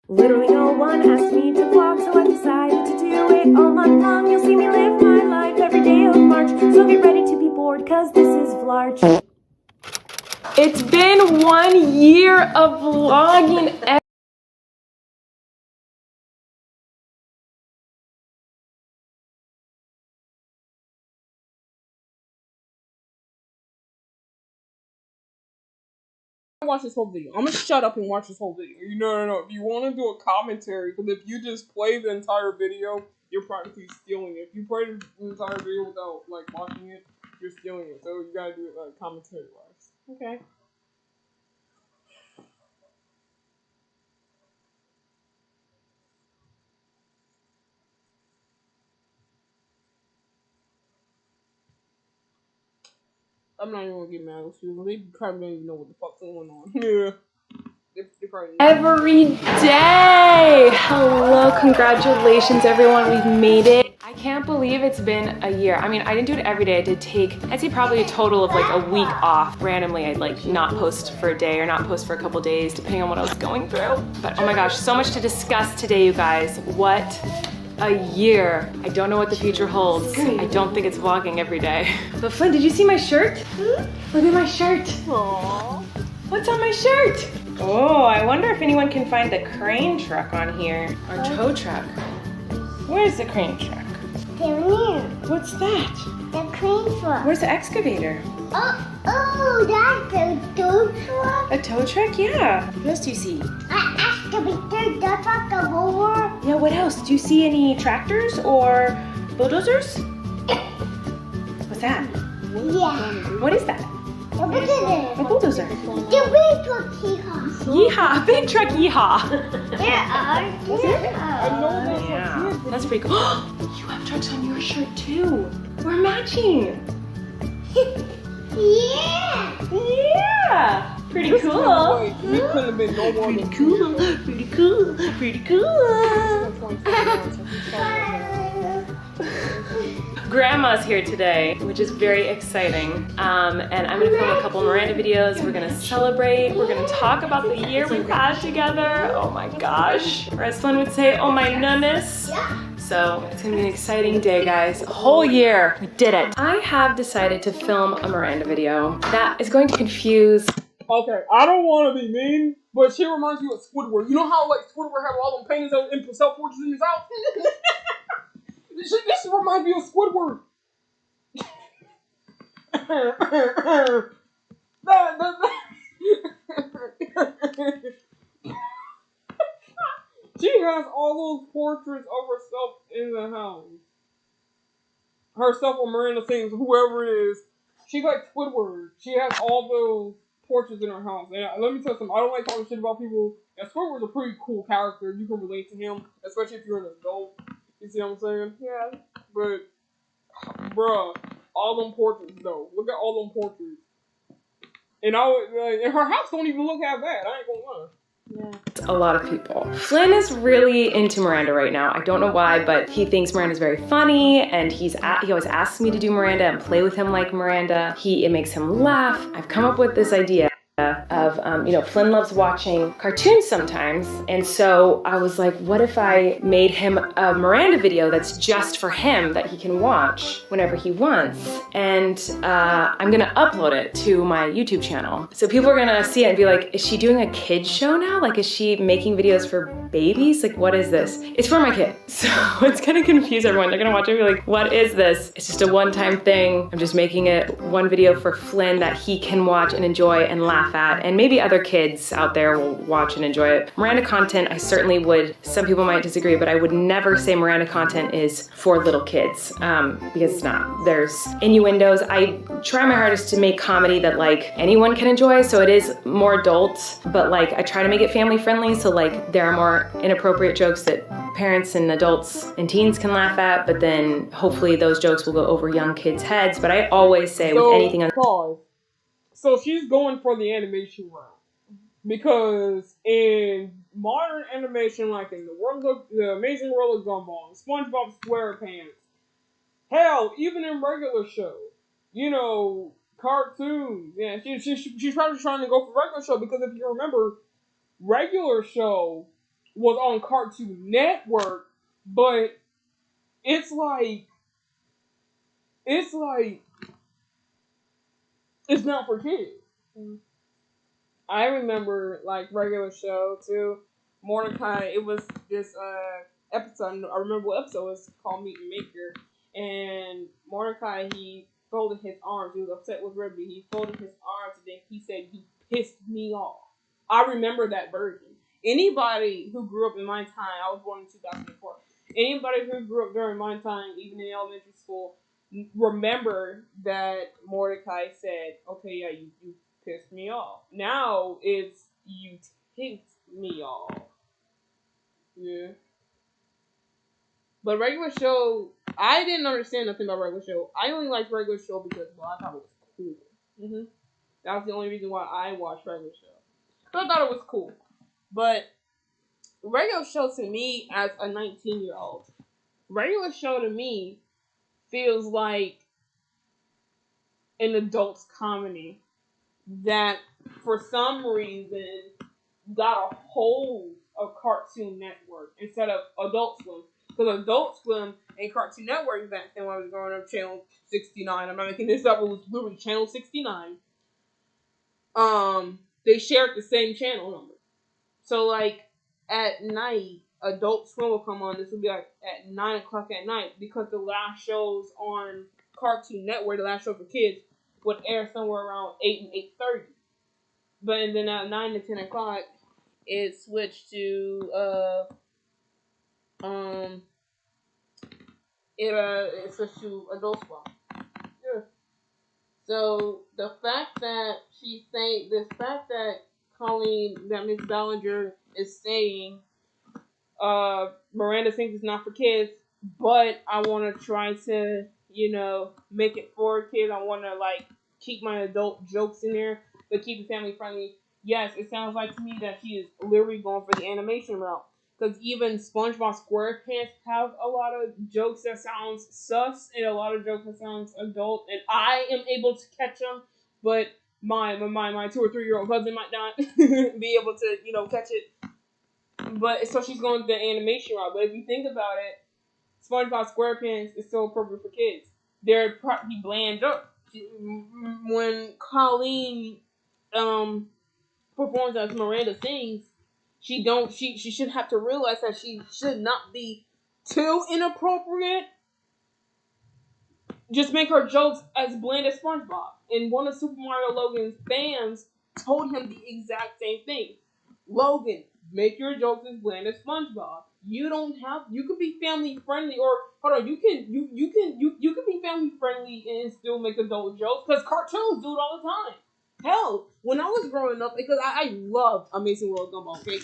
Literally no one asked me to vlog, so I decided to do it all month long. You'll see me live my life every day of March, so get ready to be bored, cause this is Vlarch. It's been 1 year of vlogging. Watch this whole video. I'm gonna shut up and watch this whole video. No. If you want to do a commentary, because if you just play the entire video, you're practically stealing it. If you play the entire video without like watching it, you're stealing it. So you gotta do it like commentary wise. Okay. I'm not even gonna get mad with you. They probably don't even know what the fuck's going on. Yeah. Every day! Hello, congratulations everyone, we've made it. I can't believe it's been a year. I mean, I didn't do it every day. I did take, I'd say probably a total of like a week off. Randomly, I'd like not post for a day or not post for a couple days, depending on what I was going through. But oh my gosh, so much to discuss today, you guys. What a year. I don't know what the future holds. I don't think it's vlogging every day. But Flynn, did you see my shirt? Look at my shirt. Aww. What's on my shirt? Oh, I wonder if anyone can find the crane truck on here. Or tow truck. Where's the crane truck? Down here. What's that? The crane truck. Where's the excavator? Oh, that's the tow truck? A tow truck? Yeah. What else do you see? An excavator, that's like a roller. Yeah, what else? Do you see any tractors or bulldozers? What's that? Yeah. What is that? Look at it. A bulldozer. The big truck, yeehaw. Yeehaw, big truck yeehaw. There are. Yeah, that's pretty cool. You have trucks on your shirt too. We're matching. Yeah. Yeah. Pretty cool. We couldn't have been no more than Pretty cool. Pretty cool. Grandma's here today, which is very exciting. And I'm gonna film a couple Miranda videos. We're gonna celebrate. We're gonna talk about the year we've had together. Oh my gosh. Or as Flynn would say, oh my nunness. So it's gonna be an exciting day, guys. A whole year, we did it. I have decided to film a Miranda video that is going to confuse. Okay, I don't want to be mean, but she reminds me of Squidward. You know how like Squidward have all them paintings and self-portraits in his house? This reminds me of Squidward. She has all those portraits of herself in the house. Herself or Miranda Sings, whoever it is. She's like Squidward. She has all those portraits in her house. And let me tell you something. I don't like talking shit about people. And Squidward's a pretty cool character. You can relate to him, especially if you're an adult. You see what I'm saying? Yeah. But, bruh, all them portraits though. Look at all them portraits. And and her house don't even look half bad. I ain't gonna lie. A lot of people. Flynn is really into Miranda right now. I don't know why, but he thinks Miranda's very funny, and he always asks me to do Miranda and play with him like Miranda. It makes him laugh. I've come up with this idea of, you know, Flynn loves watching cartoons sometimes, and so I was like, what if I made him a Miranda video that's just for him that he can watch whenever he wants, and I'm gonna upload it to my YouTube channel. So people are gonna see it and be like, is she doing a kid's show now? Like, is she making videos for babies? Like, what is this? It's for my kid. So it's gonna confuse everyone. They're gonna watch it and be like, what is this? It's just a one-time thing. I'm just making it one video for Flynn that he can watch and enjoy and laugh at, and maybe other kids out there will watch and enjoy it. Miranda content, I certainly would, some people might disagree, but I would never say Miranda content is for little kids, because it's not. There's innuendos. I try my hardest to make comedy that like anyone can enjoy, so it is more adult, but like I try to make it family friendly, so like there are more inappropriate jokes that parents and adults and teens can laugh at, but then hopefully those jokes will go over young kids' heads. But I always say with anything on pause. So she's going for the animation route. Because in modern animation, like in the Amazing World of Gumball, SpongeBob SquarePants, hell, even in regular show, you know, cartoons, yeah, she's probably trying to go for regular show, because if you remember, regular show was on Cartoon Network, but it's like it's not for kids. I remember like regular show too. Mordecai. It was this episode. I remember what episode it was called Meet and Maker. And Mordecai, he folded his arms. He was upset with Ruby. He folded his arms and then he said, "You pissed me off." I remember that version. Anybody who grew up in my time, I was born in 2004. Anybody who grew up during my time, even in elementary school, remember that Mordecai said, "Okay, yeah, you pissed me off." Now it's "you ticked me off." Yeah. But regular show, I didn't understand nothing about regular show. I only liked regular show because, well, I thought it was cool. That was the only reason why I watched regular show. But I thought it was cool. But regular show to me, as a 19-year-old, regular show to me feels like an adult's comedy that, for some reason, got a hold of Cartoon Network instead of Adult Swim. Because Adult Swim and Cartoon Network back then when I was growing up, Channel 69. I'm not making this up. It was literally Channel 69. They shared the same channel number. So like at night, Adult Swim will come on. This would be like at 9 o'clock at night because the last shows on Cartoon Network, the last show for kids, would air somewhere around 8 and 8:30. But and then at 9 to 10 o'clock, it switched to it switched to Adult Swim. Yeah. So the fact that Miss Ballinger is saying, Miranda thinks it's not for kids, but I want to try to, make it for kids. I want to like keep my adult jokes in there, but keep it family friendly. Yes, it sounds like to me that she is literally going for the animation route. Because even SpongeBob SquarePants have a lot of jokes that sounds sus and a lot of jokes that sounds adult, and I am able to catch them, but my 2 or 3-year-old cousin might not be able to catch it. But so she's going the animation route. But if you think about it, SpongeBob SquarePants is so appropriate for kids. They're probably bland jokes. When Colleen performs as Miranda sings, she should have to realize that she should not be too inappropriate. Just make her jokes as bland as SpongeBob. And one of Super Mario Logan's fans told him the exact same thing. Logan, make your jokes as bland as SpongeBob. You could be family friendly, or hold on, you can be family friendly and still make adult jokes because cartoons do it all the time. Hell, when I was growing up, because I loved Amazing World of Gumball, okay?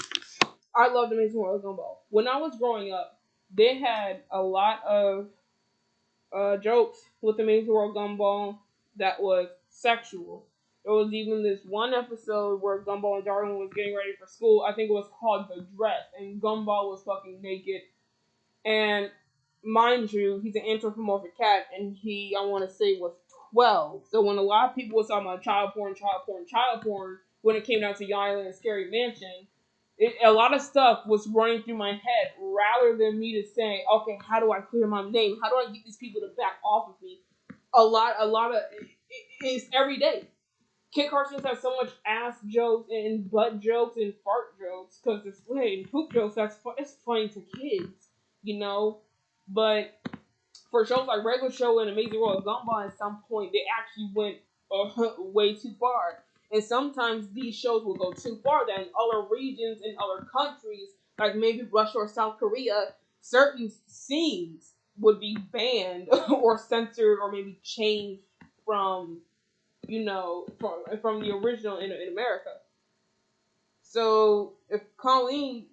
I loved Amazing World of Gumball. When I was growing up, they had a lot of jokes with Amazing World Gumball that was sexual. There was even this one episode where Gumball and Darwin was getting ready for school. I think it was called The Dress, and Gumball was fucking naked. And mind you, he's an anthropomorphic cat, and he, I want to say, was 12. So when a lot of people were talking about child porn, when it came down to Young Island and Scary Mansion, a lot of stuff was running through my head rather than me to say, okay, how do I clear my name? How do I get these people to back off of me? A lot of it's every day. Kid cartoons have so much ass jokes and butt jokes and fart jokes because it's and poop jokes. It's funny to kids, But for shows like Regular Show and Amazing World of Gumball, at some point they actually went way too far. And sometimes these shows will go too far that in other regions, in other countries, like maybe Russia or South Korea, certain scenes would be banned or censored or maybe changed from the original in America. So if Colleen,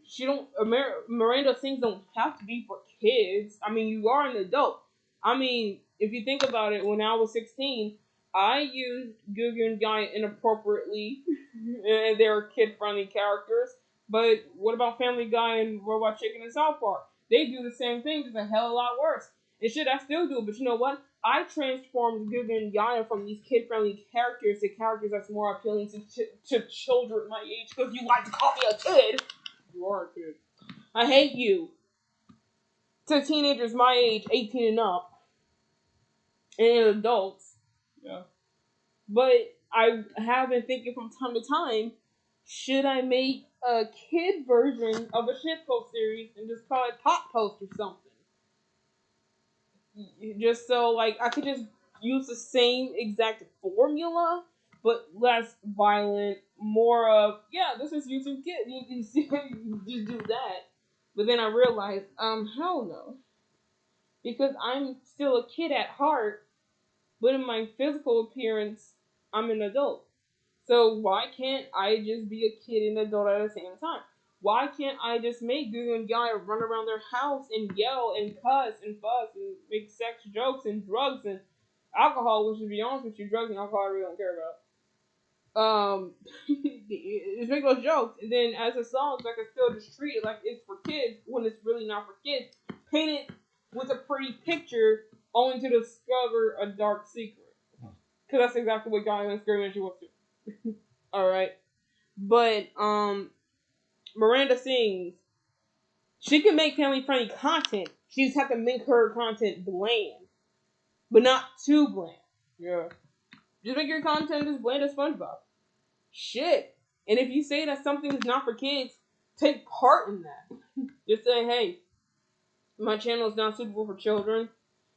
Miranda things don't have to be for kids. I mean, you are an adult. I mean, if you think about it, when I was 16, I used Google and Guy inappropriately, and they were kid-friendly characters. But what about Family Guy and Robot Chicken and South Park? They do the same thing, just a hell of a lot worse. And shit, I still do, but you know what? I transformed Google and Yaya from these kid-friendly characters to characters that's more appealing to children my age, because you like to call me a kid. You are a kid. I hate you. To teenagers my age, 18 and up. And adults. Yeah. But I have been thinking from time to time, should I make a kid version of a shitpost series and just call it Pop Post or something? Just so, like, I could just use the same exact formula, but less violent, more of, yeah, this is YouTube Kids. You just do that. But then I realized, hell no. Because I'm still a kid at heart, but in my physical appearance, I'm an adult. So why can't I just be a kid and adult at the same time? Why can't I just make Google and Guy run around their house and yell and cuss and fuss and make sex jokes and drugs and alcohol, which to be honest with you, drugs and alcohol I really don't care about. Just make those jokes, and then as a song, I can still just treat it like it's for kids when it's really not for kids. Paint it with a pretty picture, only to discover a dark secret. Because that's exactly what Guy and Scary She wants to. Alright. But, Miranda sings. She can make family-friendly content. She just have to make her content bland. But not too bland. Yeah. Just make your content as bland as SpongeBob. Shit. And if you say that something is not for kids, take part in that. Just say, hey, my channel is not suitable for children.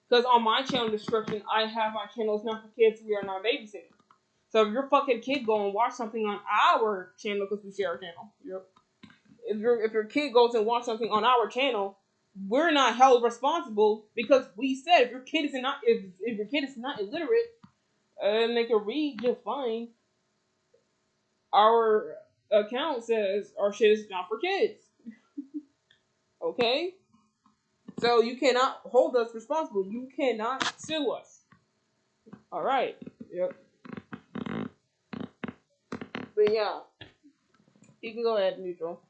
Because on my channel description, I have my channel is not for kids, we are not babysitting. So if your fucking kid go and watch something on our channel, because we share our channel, yep. If your kid goes and watch something on our channel, we're not held responsible because we said if your kid is not illiterate and they can read just fine, our account says our shit is not for kids. Okay? So you cannot hold us responsible. You cannot sue us. Alright. Yep. But yeah. You can go ahead, Neutral.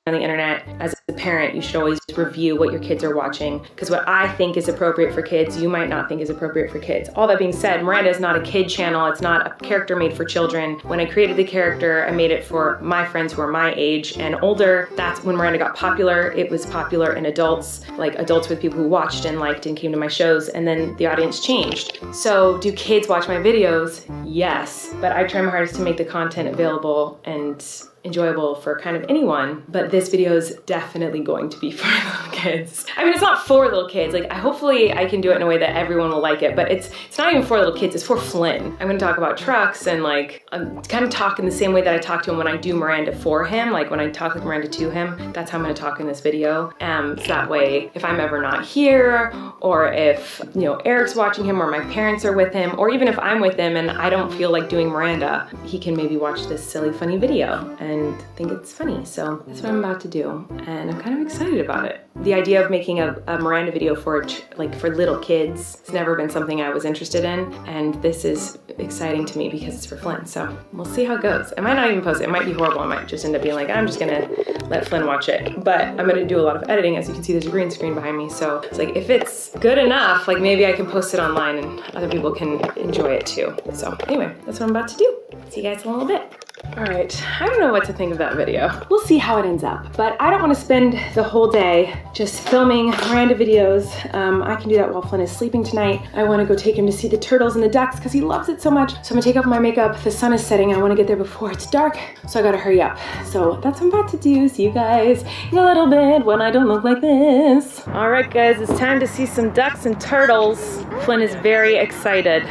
On the internet, as a parent, you should always review what your kids are watching, because what I think is appropriate for kids, you might not think is appropriate for kids. All that being said, Miranda is not a kid channel. It's not a character made for children. When I created the character, I made it for my friends who are my age and older. That's when Miranda got popular. It was popular in adults, like adults with people who watched and liked and came to my shows, and then the audience changed. So do kids watch my videos? Yes, but I try my hardest to make the content available and enjoyable for kind of anyone, but this video is definitely going to be for little kids. I mean, it's not for little kids. Like, hopefully I can do it in a way that everyone will like it, but it's not even for little kids, it's for Flynn. I'm gonna talk about trucks and like, I'm kind of talking the same way that I talk to him when I do Miranda for him. Like when I talk with Miranda to him, that's how I'm gonna talk in this video. So that way, if I'm ever not here, or if, you know, Eric's watching him or my parents are with him, or even if I'm with him and I don't feel like doing Miranda, he can maybe watch this silly, funny video and think it's funny. So that's what I'm about to do, and I'm kind of excited about it. The idea of making a Miranda video for little kids, it's never been something I was interested in, and this is exciting to me because it's for Flynn. So we'll see how it goes. I might not even post it. It might be horrible. I might just end up being like, I'm just gonna let Flynn watch it. But I'm gonna do a lot of editing. As you can see, there's a green screen behind me. So it's like, if it's good enough, like maybe I can post it online and other people can enjoy it too. So anyway, that's what I'm about to do. See you guys in a little bit. All right, I don't know what to think of that video. We'll see how it ends up, but I don't want to spend the whole day just filming Miranda videos. I can do that while Flynn is sleeping tonight. I want to go take him to see the turtles and the ducks because he loves it so much. So I'm gonna take off my makeup. The sun is setting. I want to get there before it's dark, so I gotta hurry up. So that's what I'm about to do. See you guys in a little bit when I don't look like this. All right, guys, it's time to see some ducks and turtles. Flynn is very excited.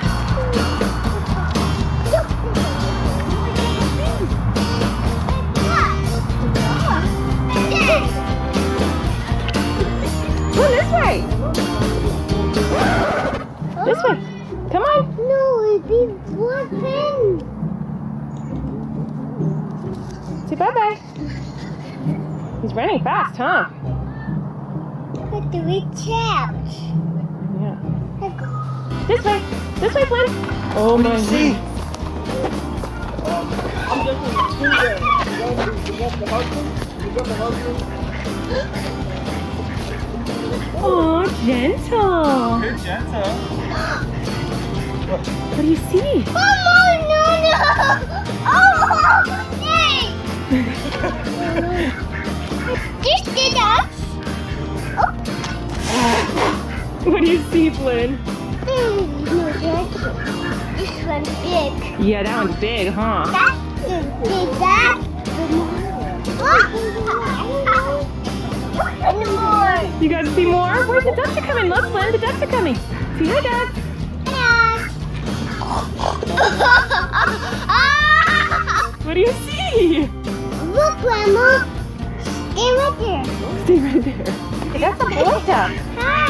This way. Come on. No, it's flipping. Say bye-bye. He's running fast, huh? But the reach out. Yeah. This way. This way, Flynn. Oh my God. I'm just gonna do that. You got the husband? Oh, gentle. You're gentle. What do you see? Oh, no. Oh, hey. This did us. What do you see, Flynn? No, that's this one's big. Yeah, that one's big, huh? That's big. That. And more. You guys see more? Where's the ducks are coming? Look, Flynn, the ducks are coming. See hi, ducks. What do you see? Look, Grandma. Stay right there. Stay right there. Hey, that's a boy duck. Hi.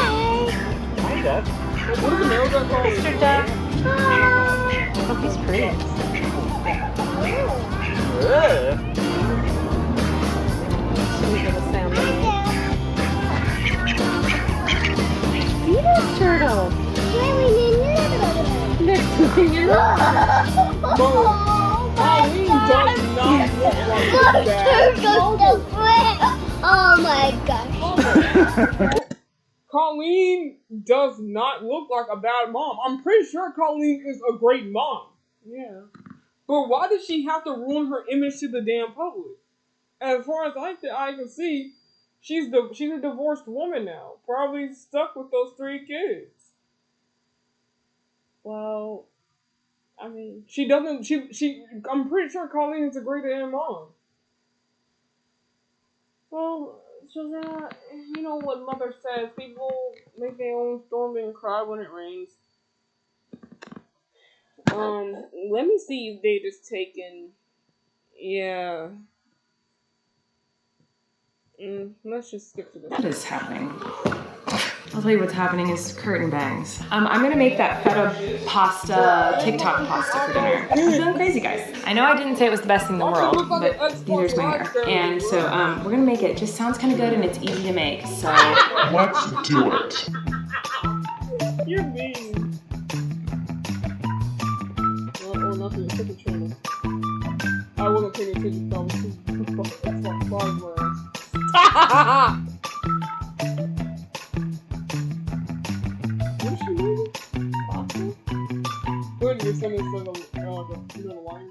What is the male duck called? Mr. Duck. Hi. Oh, he's pretty. See that turtle? They're swimming in Colleen does not look like that. Oh my gosh. Colleen does not look like a bad mom. I'm pretty sure Colleen is a great mom. Yeah. But why does she have to ruin her image to the damn public? As far as I can see, she's a divorced woman now. Probably stuck with those 3 kids. Well, I mean, she doesn't. I'm pretty sure Colleen is a great damn mom. Well, Susanna, you know what Mother says. People make their own storm and cry when it rains. Let me see if data's taken. Yeah. Let's just skip to this. What is happening? I'll tell you what's happening is curtain bangs. I'm gonna make that feta pasta, TikTok pasta for dinner. I'm feeling crazy, guys. I know I didn't say it was the best thing in the world, but neither's my hair. And so we're gonna make it. It just sounds kind of good and it's easy to make, so. Let's do it. You're mean. Oh, nothing. It's a channel. I wasn't paying attention to it's like 5 rounds. What is she moving? Good, you're sending the line.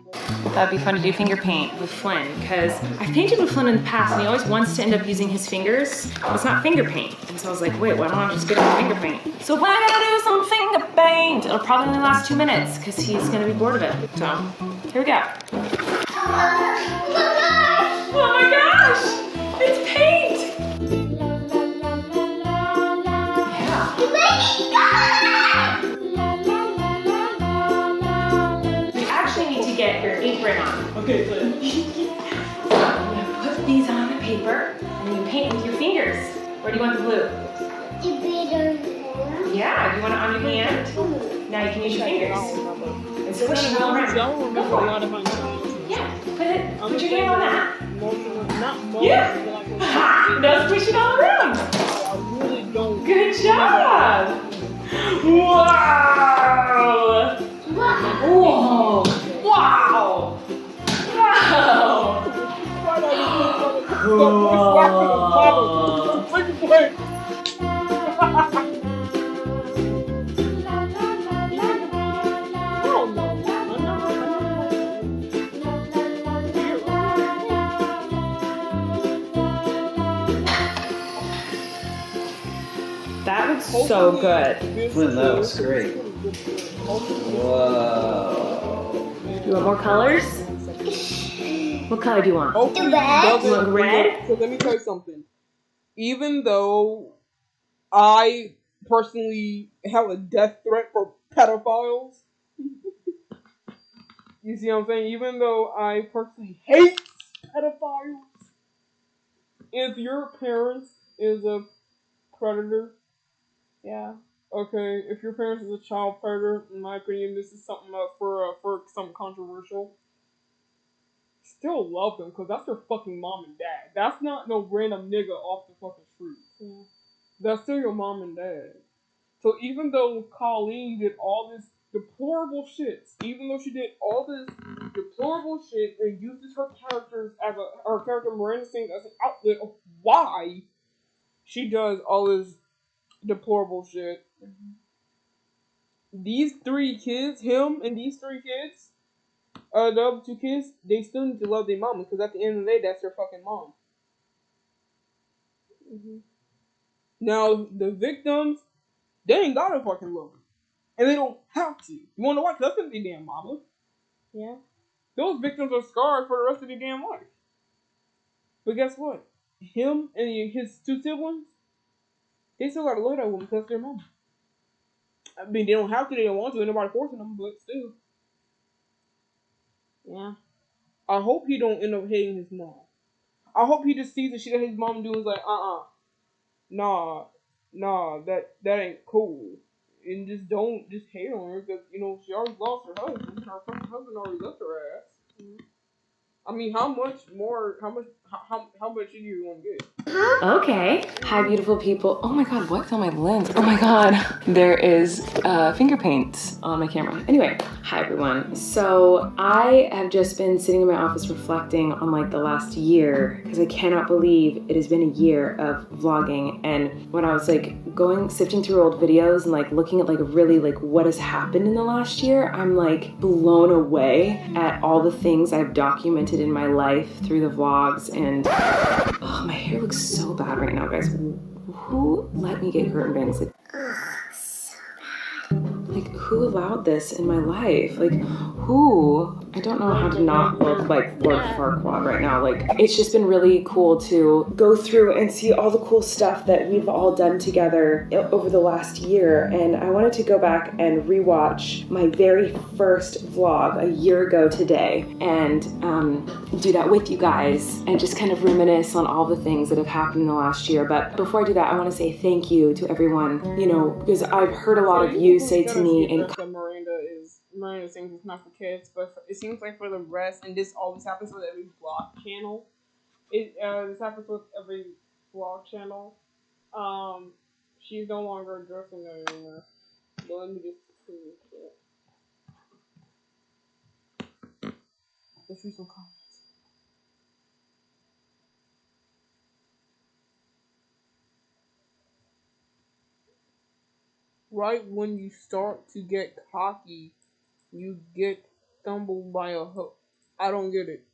That'd be fun to do finger paint with Flynn, because I've painted with Flynn in the past and he always wants to end up using his fingers, but it's not finger paint. And so I was like, wait, why don't I just get him finger paint? So we're gonna do some finger paint. It'll probably only last 2 minutes, because he's gonna be bored of it. So, here we go. Oh my gosh! It's paint! Yeah. You actually need to get your apron on. Okay, Flynn. So I'm gonna put these on the paper, and then you paint with your fingers. Where do you want the blue? Yeah, do you want it on your hand? Now you can use your fingers. And so push it all around. Go for it. Yeah, put your hand on that. Yeah. Ha! Now push it all around. I really don't. Good job. Wow. Whoa. Wow. That looks so good. Flynn, that was great. Whoa. You want more colors? What color do you want? Hopefully The red? doesn't- You want red? So let me tell you something. Even though I personally have a death threat for pedophiles, you see what I'm saying? Even though I personally hate pedophiles, if your parent is a predator, yeah, okay. If your parent is a child predator, in my opinion, this is something for something controversial. Still love them because that's their fucking mom and dad. That's not no random nigga off the fucking street. Yeah. That's still your mom and dad. So even though Colleen did all this deplorable shit, even though she did all this deplorable shit and uses her character Miranda Sings as an outlet of why she does all this deplorable shit. These 3 kids, him and these 3 kids, the other 2 kids, they still need to love their mama because at the end of the day, that's their fucking mom. Mm-hmm. Now, the victims, they ain't gotta fucking love her. And they don't have to. You wanna know why? 'Cause that's their damn mama. Yeah. Those victims are scarred for the rest of their damn life. But guess what? Him and his two siblings, they still gotta love that woman because they're mama. I mean, they don't have to, they don't want to, ain't nobody forcing them, but still. Yeah. I hope he don't end up hating his mom. I hope he just sees the shit that his mom doing is like, nah, that ain't cool. And just don't hate on her because, she already lost her husband. Her fucking husband already left her ass. Mm-hmm. I mean, how much do you want to get? Okay. Hi, beautiful people. Oh my god, what's on my lens? Oh my god. There is finger paint on my camera. Anyway, hi everyone. So I have just been sitting in my office reflecting on like the last year because I cannot believe it has been a year of vlogging. And when I was like sifting through old videos and like looking at like really like what has happened in the last year, I'm like blown away at all the things I've documented in my life through the vlogs. And oh, my hair looks so bad right now, guys. Who let me get curtain bangs? Like, who allowed this in my life? Like, who? I don't know how to not look like Lord Farquaad right now. Like, it's just been really cool to go through and see all the cool stuff that we've all done together over the last year. And I wanted to go back and rewatch my very first vlog a year ago today and do that with you guys and just kind of reminisce on all the things that have happened in the last year. But before I do that, I want to say thank you to everyone, because I've heard a lot of you say to me and Miranda thinks it's not for kids, but it seems like for the rest, and this always happens with every vlog channel. This happens with every vlog channel. She's no longer addressing that anymore. But let me just see it. Let's read some comments. Right when you start to get cocky, you get stumbled by a hook. I don't get it.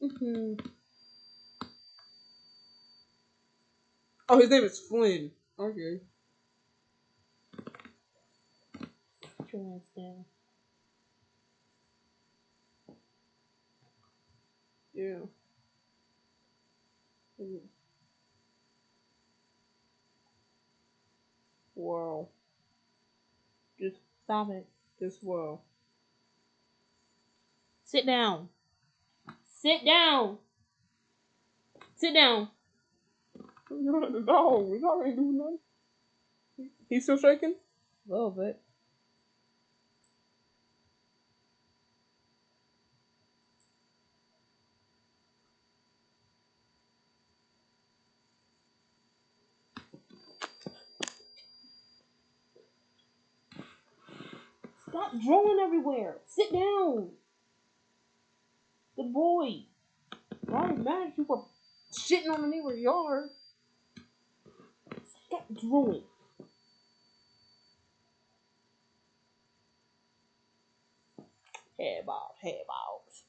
Oh, his name is Flynn. Okay. Yeah. Wow. Just stop it. Just wow. Sit down. Sit down. Sit down. You're not the dog. He's not gonna do nothing. He's still shaking? A little bit. Stop drooling everywhere. Sit down. Good boy. I'm mad at you for shitting on the neighbor's yard. Stop drooling. Head balls.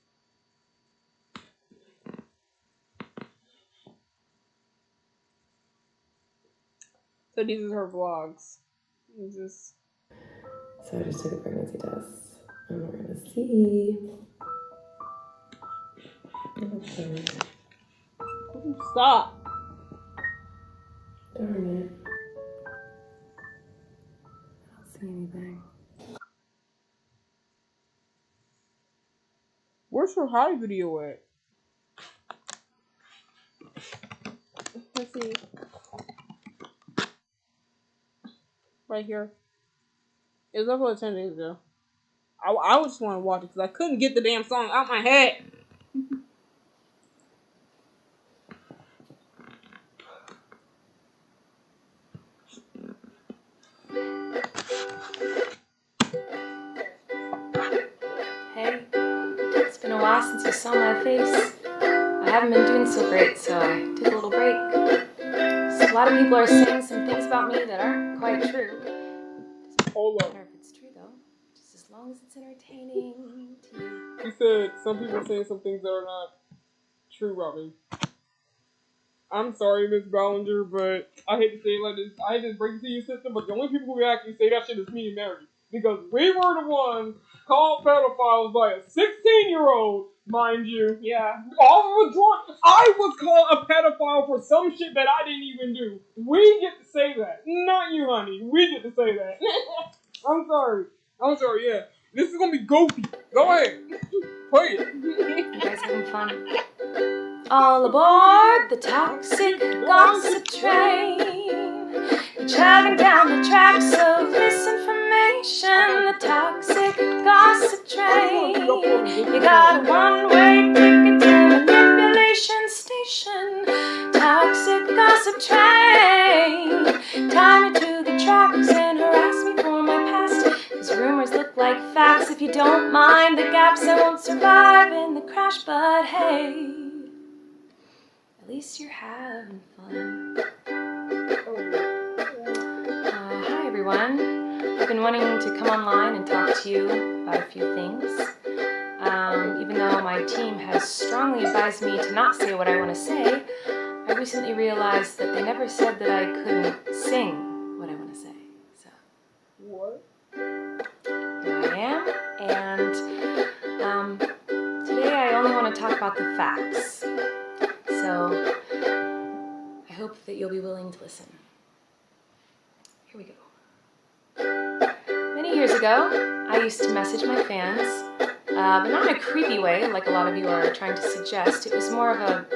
So these are her vlogs. So I just took a pregnancy test and we're gonna see. Okay. Stop. Darn it. I don't see anything. Where's her high video at? Let's see. Right here. It was uploaded 10 days ago. I just want to watch it because I couldn't get the damn song out my head. Hey, it's been a while since you saw my face. I haven't been doing so great, so I took a little break. So a lot of people are saying some things about me that aren't quite true. Hold up. I don't know if it's true though, just as long as it's entertaining to you. She said some people are saying some things that are not true, Robin. I'm sorry, Miss Ballinger, but I hate to say it like this. I hate to break it to you, sister, but the only people who actually say that shit is me and Mary. Because we were the ones called pedophiles by a 16-year-old, mind you. Yeah. All of the I was called a pedophile for some shit that I didn't even do. We get to say that. Not you, honey. We get to say that. I'm sorry. Yeah. This is gonna be goofy. Go ahead. Play it. You guys having fun? All aboard the toxic gossip train. You're chugging down the tracks of misinformation. The toxic gossip train. You got a one-way ticket to manipulation station. Toxic gossip train. Tie me to the tracks and harass me for my past. These rumors look like facts. If you don't mind the gaps, I won't survive in the crash. But hey, at least you're having fun. Hi everyone. I've been wanting to come online and talk to you about a few things. Even though my team has strongly advised me to not say what I want to say, I recently realized that they never said that I couldn't sing what I want to say. So What? here I am, and today I only want to talk about the facts. So I hope that you'll be willing to listen. Here we go. Many years ago, I used to message my fans, but not in a creepy way like a lot of you are trying to suggest. It was more of a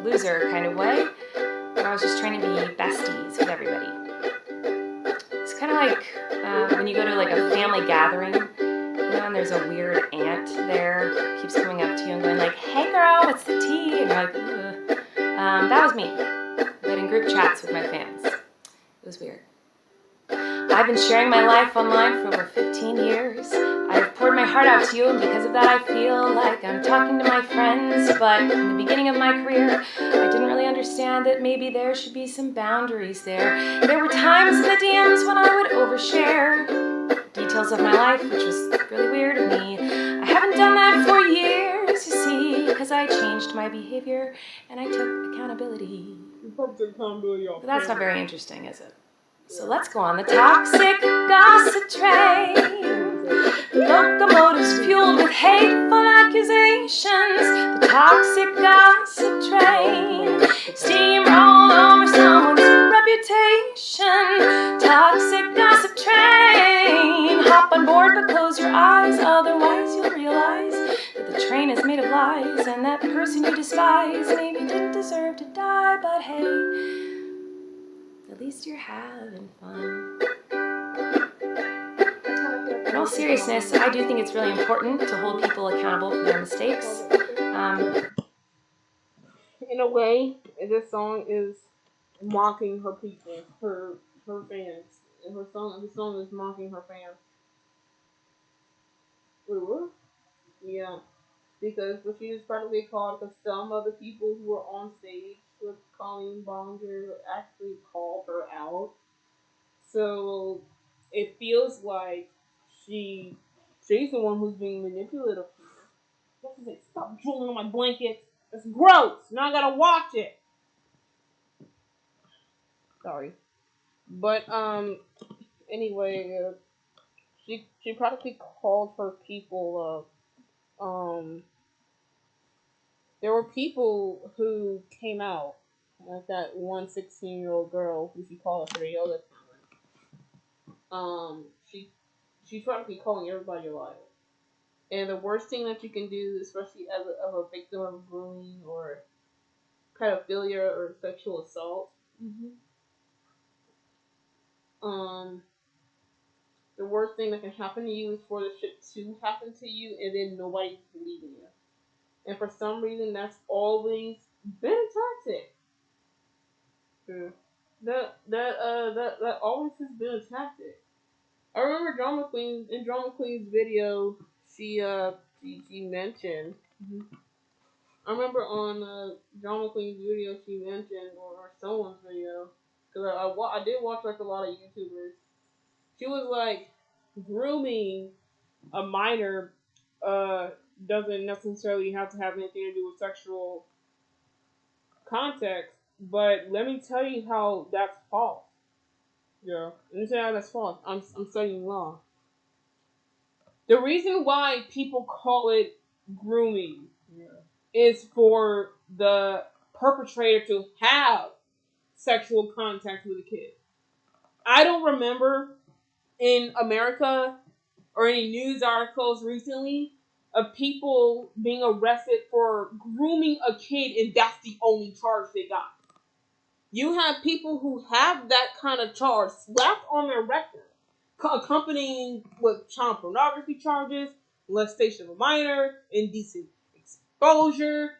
loser kind of way, where I was just trying to be besties with everybody. It's kind of like when you go to like a family gathering, and there's a weird aunt there who keeps coming up to you and going like, "Hey girl, what's the tea?" And you're like, ugh. That was me, but in group chats with my fans. It was weird. I've been sharing my life online for over 15 years. I've poured my heart out to you, and because of that I feel like I'm talking to my friends. But in the beginning of my career, I didn't really understand that maybe there should be some boundaries there. There were times in the DMs when I would overshare details of my life, which was really weird of me. I haven't done that for years, you see, because I changed my behavior and I took accountability. But that's not very interesting, is it? So let's go on the toxic gossip train. Locomotives fueled with hateful accusations. The toxic gossip train. Steamroll over someone's reputation. Toxic gossip train. Hop on board but close your eyes, otherwise you'll realize that the train is made of lies, and that person you despise maybe didn't deserve to die. But hey, at least you're having fun. In all seriousness, I do think it's really important to hold people accountable for their mistakes. In a way, this song is mocking her people, her fans. And the song is mocking her fans. Wait, what? Yeah. Because what she is probably called, because some of the people who were on stage with Colleen Ballinger actually called her out. So it feels like she's the one who's being manipulative here. Stop drooling on my blanket. It's gross. Now I gotta watch it. Sorry. But anyway, she practically called her people there were people who came out, like that one 16-year-old girl who she called a yoga talent. She's practically calling everybody a liar. And the worst thing that you can do, especially as a victim of grooming or pedophilia or sexual assault, the worst thing that can happen to you is for the shit to happen to you, and then nobody's believing you. And for some reason, that's always been a tactic. That always has been a tactic. I remember in Drama Queen's video, she mentioned. I remember on Drama Queen's video, she mentioned, or someone's video, because I did watch like a lot of YouTubers. She was like, grooming a minor doesn't necessarily have to have anything to do with sexual context, But let me tell you how that's false. Yeah. Let me tell you how that's false. I'm studying law. The reason why people call it grooming is for the perpetrator to have sexual contact with a kid. I don't remember in America or any news articles recently of people being arrested for grooming a kid and that's the only charge they got. You have people who have that kind of charge slapped on their record, accompanying with child pornography charges, molestation of a minor, indecent exposure,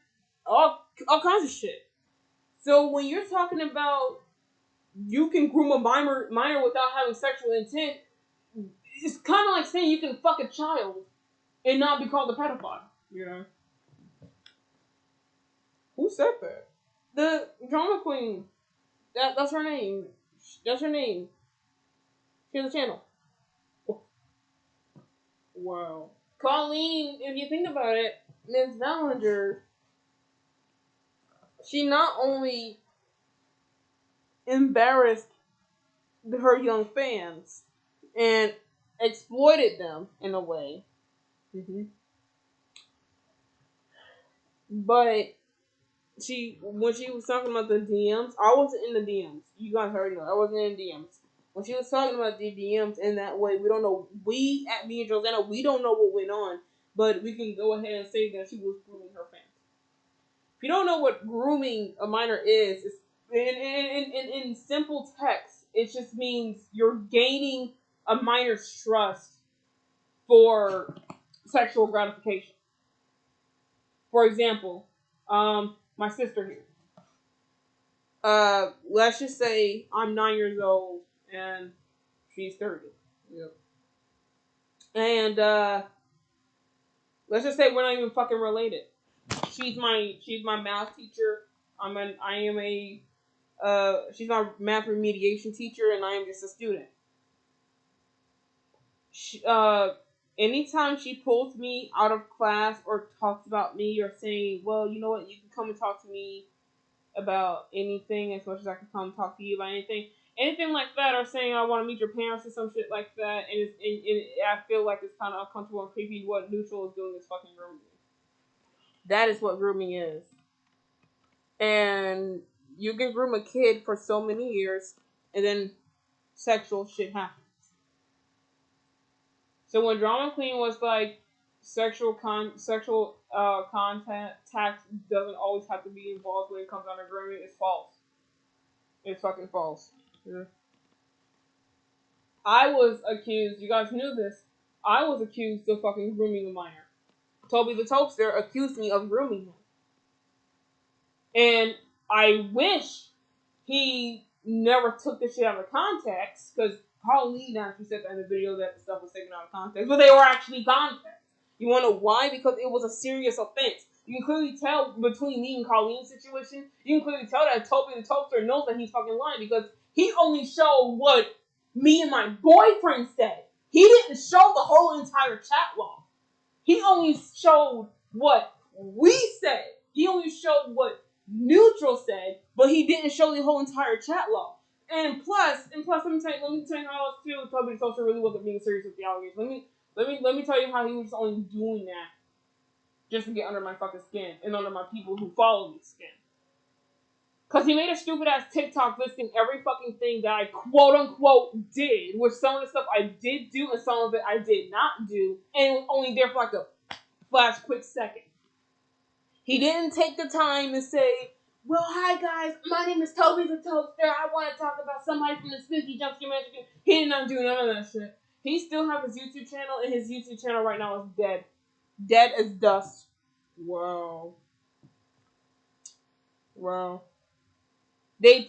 all kinds of shit. So when you're talking about you can groom a minor without having sexual intent, it's kind of like saying you can fuck a child and not be called a pedophile. You know? Who said that? The drama queen. That's her name. That's her name. She has a channel. Wow. Colleen, if you think about it, Ms. Ballinger, she not only embarrassed her young fans and exploited them in a way, but when she was talking about the DMs, I wasn't in the DMs. You guys already know I wasn't in the DMs. When she was talking about the DMs in that way, we don't know. We at me and Josanna, we don't know what went on, but we can go ahead and say that she was grooming her fans. If you don't know what grooming a minor is, it's, in simple text, it just means you're gaining a minor's trust for sexual gratification. For example, my sister here. Let's just say I'm 9 years old and she's 30. Yep. And let's just say we're not even fucking related. She's my math teacher. She's my math remediation teacher, and I am just a student. Anytime she pulls me out of class or talks about me or saying, well, you know what, you can come and talk to me about anything as much as I can come talk to you about anything like that, or saying I want to meet your parents or some shit like that, and I feel like it's kind of uncomfortable and creepy. What Neutral is doing is fucking grooming. That is what grooming is. And you can groom a kid for so many years, and then sexual shit happens. So when Drama Queen was like, sexual contact doesn't always have to be involved when it comes down to grooming, it's false. It's fucking false. Yeah. I was accused, you guys knew this, I was accused of fucking grooming a minor. Toby the Topster accused me of grooming him. And I wish he never took this shit out of context, because Colleen actually said that in the video that the stuff was taken out of context, but they were actually context. You want to know why? Because it was a serious offense. You can clearly tell between me and Colleen's situation, you can clearly tell that Toby the Toaster knows that he's fucking lying, because he only showed what me and my boyfriend said. He didn't show the whole entire chat log. He only showed what we said. He only showed what Neutral said, but he didn't show the whole entire chat log. And plus, let me tell you how else too. Toby the Toaster really wasn't being serious with the allegations. Let me tell you how he was only doing that just to get under my fucking skin and under my people who follow me skin. Because he made a stupid ass TikTok listing every fucking thing that I quote unquote did, which some of the stuff I did do and some of it I did not do, and it was only there for like a flash quick second. He didn't take the time to say, well, hi guys, my name is Toby the Toaster. I want to talk about somebody from the Spooky Jumpscare Magic. He did not do none of that shit. He still has his YouTube channel, and his YouTube channel right now is dead. Dead as dust. Wow. And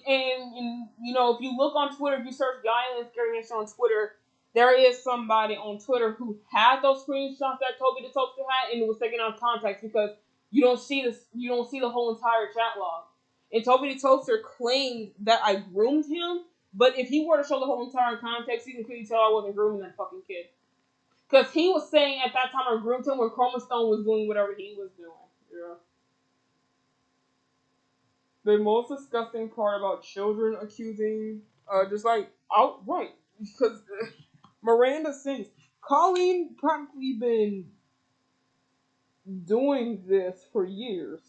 you know, if you look on Twitter, if you search Guy and Scary Nation on Twitter, there is somebody on Twitter who had those screenshots that Toby the Toaster had, and it was taken out of context because you don't see the whole entire chat log. And Toby the Toaster claimed that I groomed him, but if he were to show the whole entire context, you can clearly tell I wasn't grooming that fucking kid. Because he was saying at that time I groomed him when Chroma Stone was doing whatever he was doing. Yeah. The most disgusting part about children accusing, just like outright, because Miranda sings. Colleen practically been doing this for years.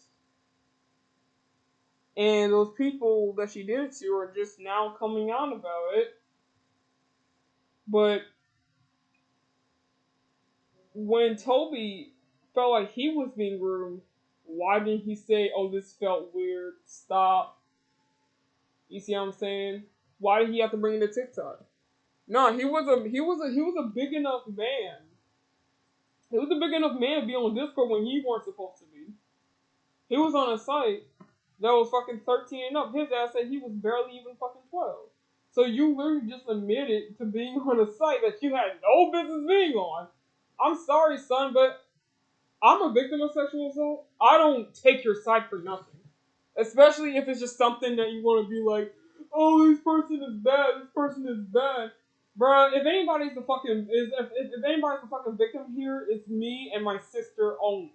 And those people that she did it to are just now coming out about it. But when Toby felt like he was being groomed, why didn't he say, "Oh, this felt weird. Stop"? You see what I'm saying? Why did he have to bring it to TikTok? No, he was a big enough man. He was a big enough man to be on Discord when he weren't supposed to be. He was on a site that was fucking 13 and up. His ass said he was barely even fucking 12. So you literally just admitted to being on a site that you had no business being on. I'm sorry, son, but I'm a victim of sexual assault. I don't take your side for nothing. Especially if it's just something that you want to be like, "Oh, this person is bad, this person is bad." Bruh, if anybody's the fucking if anybody's the fucking victim here, it's me and my sister only.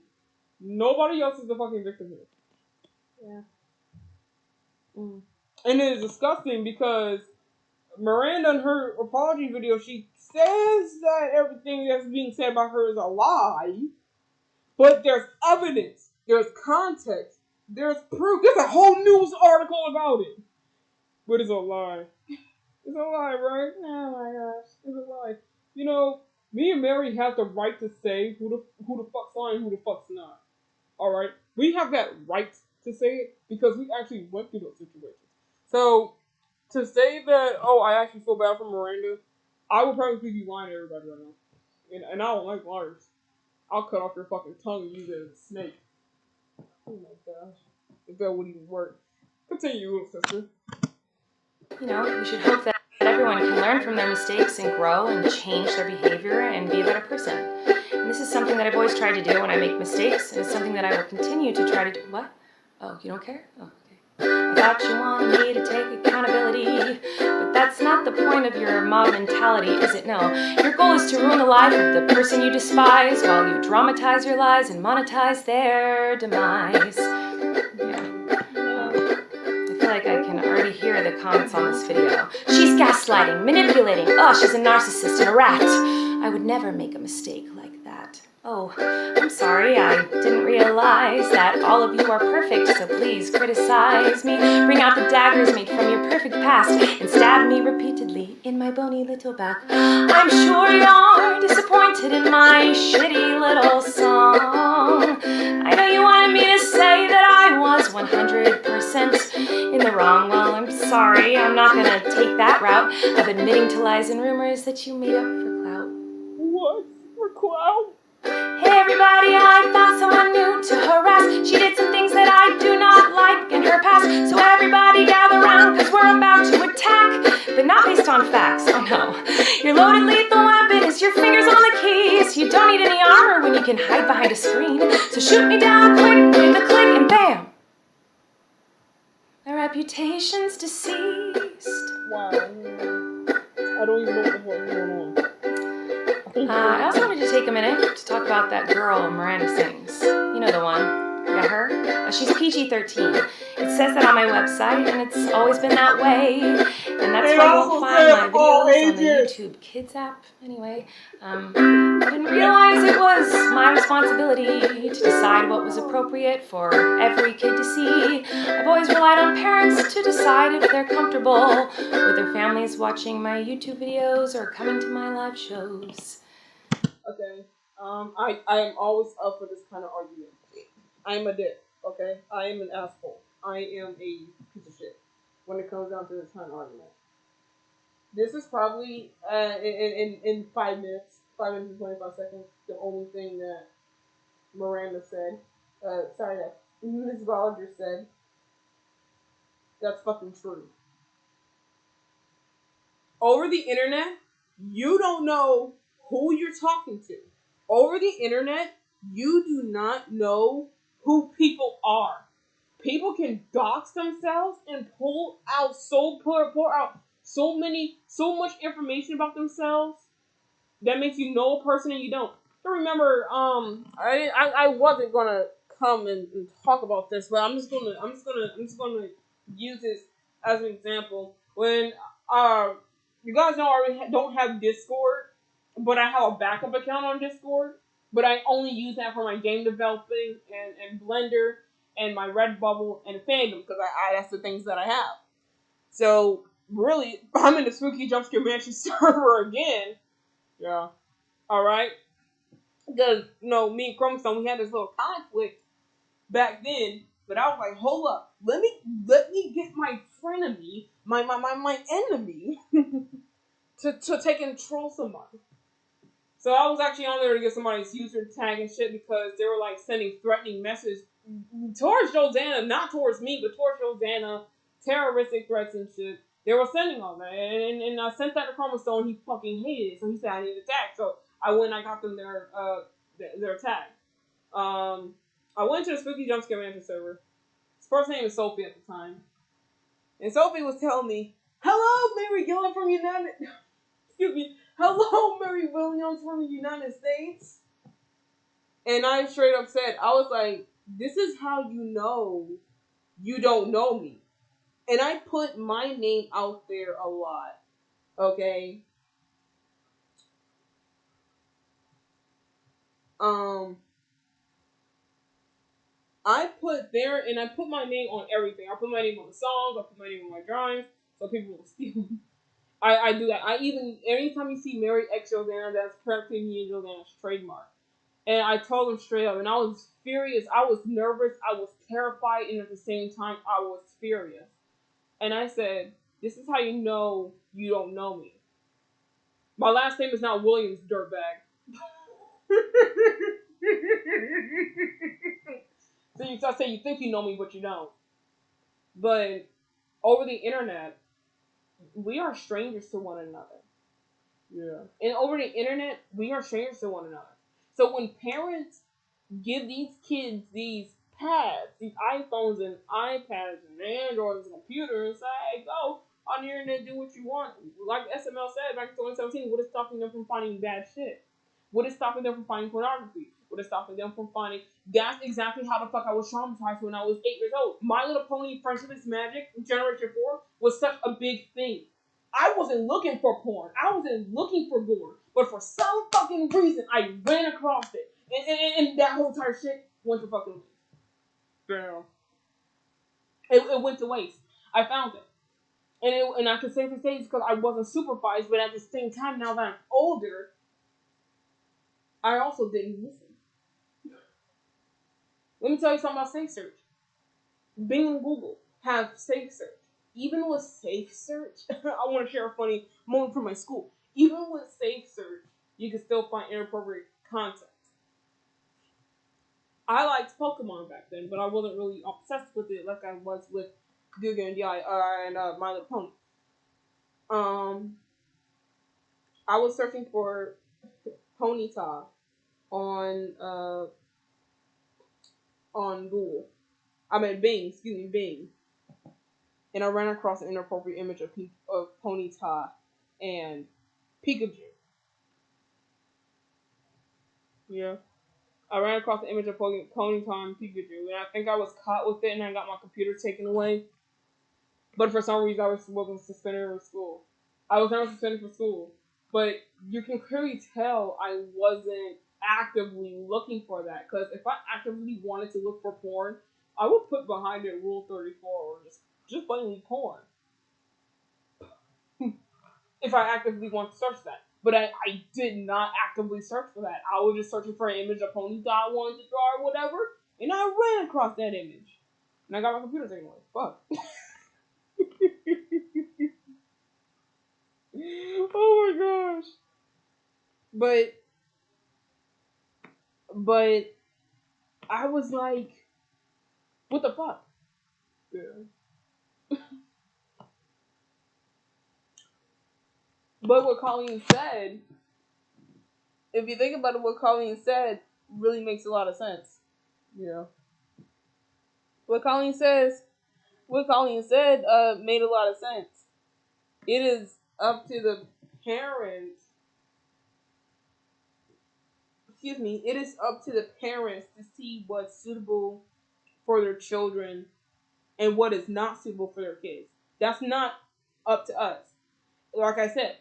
Nobody else is the fucking victim here. Yeah. And it is disgusting because Miranda in her apology video, she says that everything that's being said about her is a lie, but there's evidence, there's context, there's proof, there's a whole news article about it. But it's a lie. It's a lie, right? Oh my gosh, it's a lie. You know, me and Mary have the right to say who the fuck's lying and who the fuck's not. Alright? We have that right to say it because we actually went through those situations. So, to say that, oh, I actually feel bad for Miranda, I would probably be lying to everybody right now. And I don't like liars. I'll cut off your fucking tongue and use it as a snake. Oh my gosh. If that would even work. Continue, little sister. You know, we should hope that everyone can learn from their mistakes and grow and change their behavior and be a better person. And this is something that I've always tried to do when I make mistakes, and it's something that I will continue to try to do. What? Oh, you don't care? Oh, okay. I thought you wanted me to take accountability, but that's not the point of your mob mentality, is it? No. Your goal is to ruin the life of the person you despise while you dramatize your lies and monetize their demise. Like I can already hear the comments on this video. She's gaslighting, manipulating. Oh, she's a narcissist and a rat. I would never make a mistake like that. Oh, I'm sorry, I didn't realize that all of you are perfect, so please criticize me. Bring out the daggers made from your perfect past and stab me repeatedly in my bony little back. I'm sure you're disappointed in my shitty little song. I know you wanted me to say that I was 100% in the wrong. Well, I'm sorry, I'm not gonna take that route of admitting to lies and rumors that you made up for clout. What? For clout? Hey everybody, I found someone new to harass. She did some things that I do not like in her past. So everybody gather round, cause we're about to attack. But not based on facts, oh no. Your loaded lethal weapon is your fingers on the keys. You don't need any armor when you can hide behind a screen. So shoot me down quick with a click and bam. My reputation's deceased. Wow. I don't even know what the hell is going on. I also wanted to take a minute to talk about that girl Miranda sings. You know the one. Yeah, her. She's PG-13. It says that on my website, and it's always been that way. And that's why you'll find my videos on the YouTube Kids app. Anyway, I didn't realize it was my responsibility to decide what was appropriate for every kid to see. I've always relied on parents to decide if they're comfortable with their families watching my YouTube videos or coming to my live shows. Okay. I am always up for this kind of argument. I am a dick, okay? I am an asshole. I am a piece of shit when it comes down to this kind of argument. This is probably, in 5 minutes and 25 seconds, the only thing that Miranda said, that Ms. Ballinger said, that's fucking true. Over the internet, you don't know who you're talking to. Over the internet, you do not know who people are. People can dox themselves and pour out so much information about themselves that makes you know a person and you don't. I remember, I wasn't gonna come and talk about this, but I'm just gonna use this as an example. When you guys know I already don't have Discord, but I have a backup account on Discord. But I only use that for my game developing and Blender and my Redbubble and fandom because that's the things that I have. So really, I'm in the Spooky Jumpscare Mansion server again. Yeah. All right. Because me and Chromestone, we had this little conflict back then. But I was like, hold up, let me get my frenemy, my enemy, to take and troll somebody. So I was actually on there to get somebody's user tag and shit because they were like sending threatening messages towards Josanna, not towards me, but towards Josanna, terroristic threats and shit. They were sending all that, and I sent that to Chromostone. He fucking hated it, so he said I need a tag. So I went and I got them their tag. I went to the Spooky Jumpscare Mansion server. His first name is Sophie at the time, and Sophie was telling me, "Hello, Mary Gillen from United." Excuse me. Hello, Mary Williams from the United States. And I straight up said, I was like, this is how you know you don't know me. And I put my name out there a lot. Okay? I put my name on everything. I put my name on the songs, I put my name on my drawings, so people will steal. I do that. Anytime you see Mary X Josanna, that's practically me and Josanna's trademark. And I told him straight up, and I was furious. I was nervous. I was terrified, and at the same time, I was furious. And I said, "This is how you know you don't know me. My last name is not Williams, dirtbag." So I say you think you know me, but you don't. But over the internet, we are strangers to one another. Yeah. And over the internet, we are strangers to one another. So when parents give these kids these pads, these iPhones and iPads and Androids and computers, and say, hey, go on the internet, do what you want. Like SML said back in 2017, what is stopping them from finding bad shit? What is stopping them from finding pornography? What is stopping them from finding... That's exactly how the fuck I was traumatized when I was 8 years old. My Little Pony Friendship is Magic, Generation 4, was such a big thing. I wasn't looking for porn. I wasn't looking for gore. But for some fucking reason, I ran across it. And that whole entire shit went to fucking waste. Damn. It went to waste. I found it. And I can safely say it's because I wasn't supervised, but at the same time, now that I'm older, I also didn't listen. Let me tell you something about Safe Search. Bing and Google have Safe Search. Even with Safe Search, I want to share a funny moment from my school. Even with Safe Search, you can still find inappropriate content. I liked Pokemon back then, but I wasn't really obsessed with it like I was with Guga and Di and My Little Pony. I was searching for Ponyta on Google. I mean Bing. And I ran across an inappropriate image of Ponyta and Pikachu. Yeah. I ran across the image of Ponyta and Pikachu, and I think I was caught with it, and I got my computer taken away. But for some reason, I wasn't suspended from school. I was never suspended from school. But you can clearly tell I wasn't actively looking for that. Because if I actively wanted to look for porn, I would put behind it Rule 34 or just plainly porn. If I actively want to search that. But I did not actively search for that. I was just searching for an image of Ponyta I wanted to draw or whatever. And I ran across that image. And I got my computer taken away. Fuck. Oh my gosh. But I was like, what the fuck? Yeah. But what Colleen said, if you think about it, what Colleen said really makes a lot of sense. Yeah. What Colleen said made a lot of sense. It is up to the parents it is up to the parents to see what's suitable for their children and what is not suitable for their kids. That's not up to us. Like I said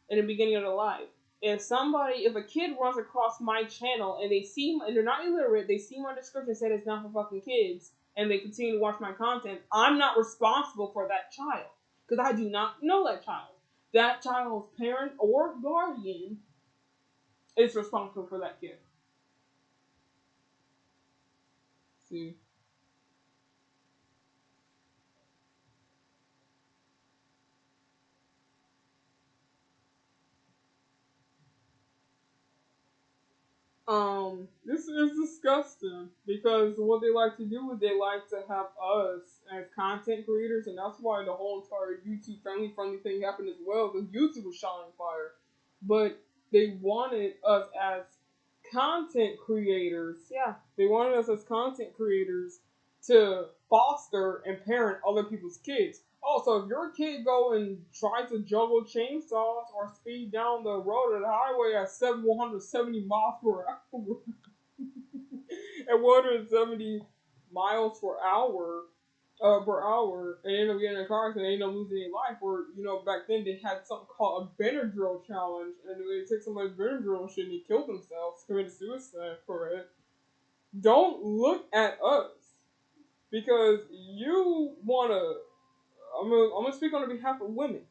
in the beginning of the live, if a kid runs across my channel and they're not illiterate, they see my description said it's not for fucking kids, and they continue to watch my content, I'm not responsible for that child because I do not know that child. That child's parent or guardian is responsible for that kid. See. This is disgusting because what they like to do is they like to have us as content creators, and that's why the whole entire YouTube family-friendly thing happened as well, because YouTube was shining fire. But they wanted us as content creators, they wanted us as content creators to foster and parent other people's kids. Oh, so if your kid go and try to juggle chainsaws or speed down the road of the highway at 170 miles per hour, at 170 miles per hour, and end up getting in a car accident, and end up losing their life. Or back then they had something called a Benadryl challenge, and they took somebody's Benadryl and shit, and they killed themselves, committed suicide for it. Don't look at us because you wanna. I'm gonna speak on behalf of women.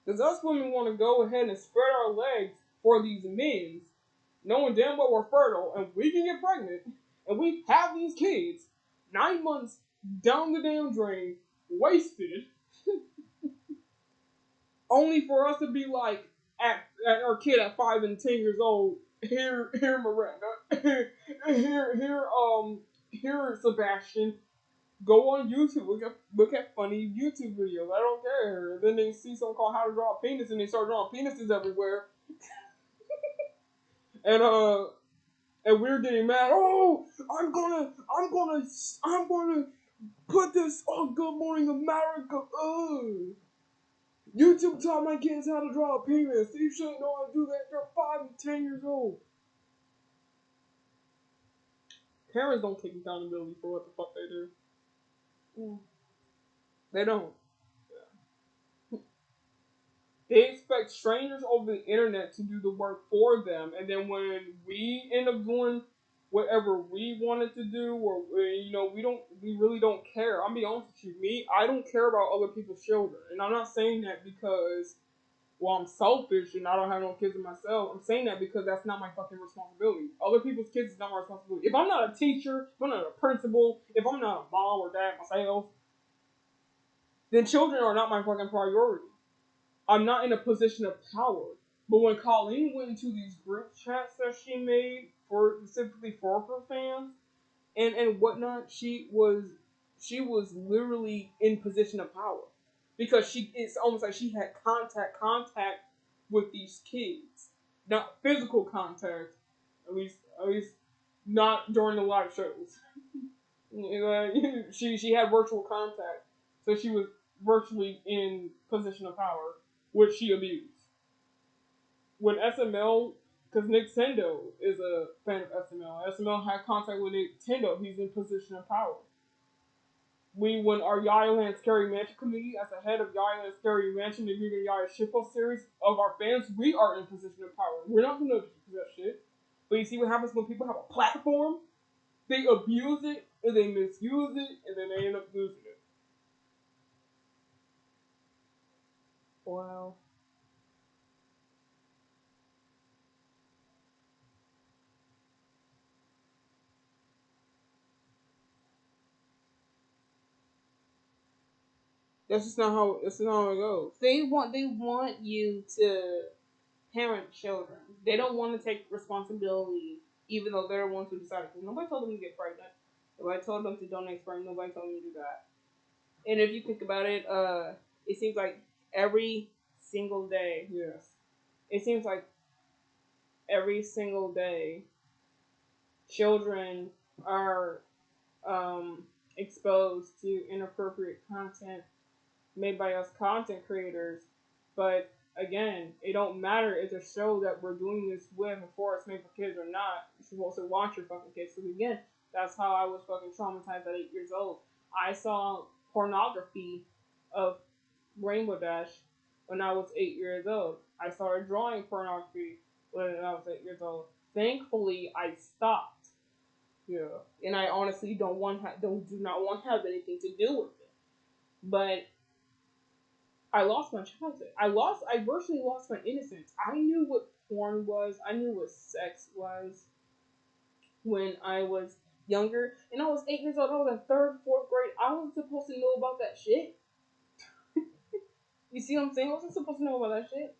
Because us women want to go ahead and spread our legs for these men, knowing damn well we're fertile and we can get pregnant, and we have these kids 9 months down the damn drain, wasted, only for us to be like at our kid at 5 and 10 years old. Here, Miranda. Here, Sebastian. Go on YouTube, look at funny YouTube videos. I don't care. And then they see something called How to Draw a Penis, and they start drawing penises everywhere. And we're getting mad. Oh, I'm gonna put this on Good Morning America. YouTube taught my kids how to draw a penis. You shouldn't know how to do that. They're 5 and 10 years old. Parents don't take accountability for what the fuck they do. They don't. They expect strangers over the internet to do the work for them, and then when we end up doing whatever we wanted to do, or we really don't care. I'll be honest with you, I don't care about other people's children, and I'm not saying that because, well, I'm selfish and I don't have no kids of myself. I'm saying that because that's not my fucking responsibility. Other people's kids is not my responsibility. If I'm not a teacher, if I'm not a principal, if I'm not a mom or dad myself, then children are not my fucking priority. I'm not in a position of power. But when Colleen went into these group chats that she made specifically for her fans and whatnot, she was literally in position of power. Because it's almost like she had contact with these kids. Not physical contact, at least not during the live shows. She had virtual contact. So she was virtually in position of power, which she abused. When SML, because Nintendo is a fan of SML. SML had contact with Nintendo. He's in position of power. When our Yaya Land Scary Mansion community, as the head of Yaya Land Scary Mansion, the Vegan Yaya Shippo series of our fans, we are in position of power. We're not going to do that shit. But you see what happens when people have a platform? They abuse it, and they misuse it, and then they end up losing it. Wow. That's not how it goes. They want you to parent children. They don't want to take responsibility, even though they're the ones who decided. Because nobody told them to get pregnant. Nobody told them to donate sperm. Nobody told them to do that. And if you think about it, it seems like every single day. Yes. It seems like every single day, children are exposed to inappropriate content made by us content creators, but again, it don't matter if the show that we're doing this with before it's made for kids or not. You're supposed to watch your fucking kids. Because again, that's how I was fucking traumatized at 8 years old. I saw pornography of Rainbow Dash when I was 8 years old. I started drawing pornography when I was 8 years old. Thankfully, I stopped. Yeah, and I honestly do not want to have anything to do with it. But I lost my childhood. I virtually lost my innocence. I knew what porn was. I knew what sex was when I was younger. And I was 8 years old. I was in third, fourth grade. I wasn't supposed to know about that shit. You see what I'm saying? I wasn't supposed to know about that shit.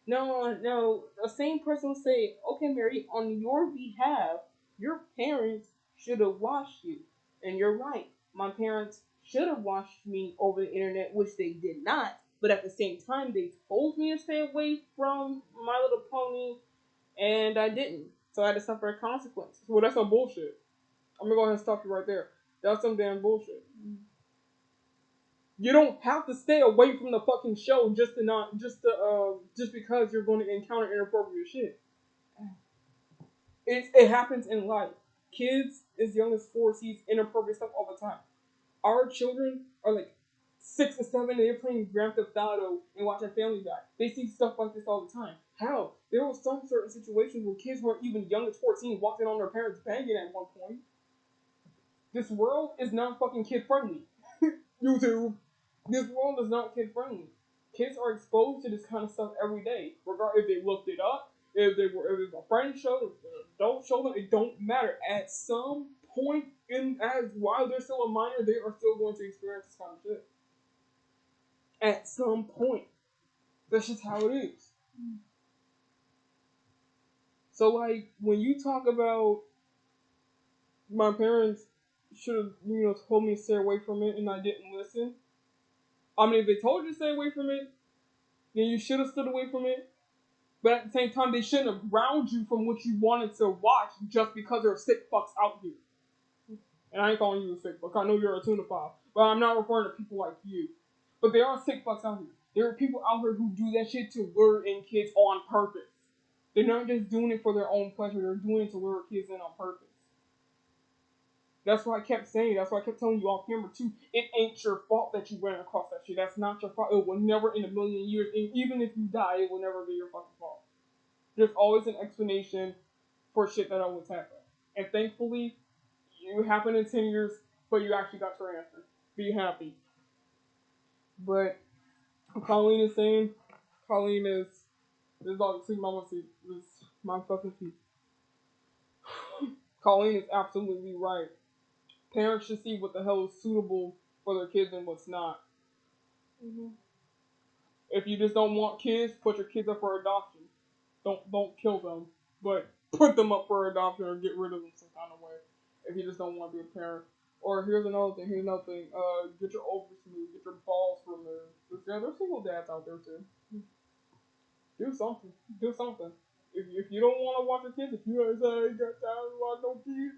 No. The same person would say, okay, Mary, on your behalf, your parents should have watched you. And you're right. My parents should have watched me over the internet, which they did not. But at the same time, they told me to stay away from My Little Pony, and I didn't. So I had to suffer a consequence. Well, that's some bullshit. I'm gonna go ahead and stop you right there. That's some damn bullshit. You don't have to stay away from the fucking show just because you're going to encounter inappropriate shit. It happens in life. Kids as young as 4 sees inappropriate stuff all the time. Our children are like 6 and 7 and they're playing Grand Theft Auto and watching Family Guy. They see stuff like this all the time. How? There were some certain situations where kids weren't even young as 14 walking on their parents banging at one point. This world is not fucking kid friendly. YouTube. This world is not kid friendly. Kids are exposed to this kind of stuff every day. Regardless if they looked it up, if a friend showed them, if an adult showed them, it don't matter. At some point while they're still a minor, they are still going to experience this kind of shit. At some point. That's just how it is. So like when you talk about my parents should have told me to stay away from it and I didn't listen. I mean, if they told you to stay away from it, then you should have stood away from it. But at the same time, they shouldn't have ground you from what you wanted to watch just because there are sick fucks out here. And I ain't calling you a sick fuck. I know you're a tunophile. But I'm not referring to people like you. But there are sick fucks out here. There are people out here who do that shit to lure in kids on purpose. They're not just doing it for their own pleasure. They're doing it to lure kids in on purpose. That's what I kept saying. That's why I kept telling you off camera too. It ain't your fault that you ran across that shit. That's not your fault. It will never in a million years, and even if you die, it will never be your fucking fault. There's always an explanation for shit that always happen. And thankfully, it happened in 10 years, but you actually got your answer. Be happy. But Colleen is saying, Colleen is obviously my fucking feet. Colleen is absolutely right. Parents should see what the hell is suitable for their kids and what's not. Mm-hmm. If you just don't want kids, put your kids up for adoption. Don't kill them, but put them up for adoption or get rid of them some kind of way. If you just don't want to be a parent. Or here's another thing. Get your ovaries removed. Get your balls removed. Yeah, there's single dads out there too. Do something. If you don't want to watch your kids, if you guys ain't got time to watch no kids,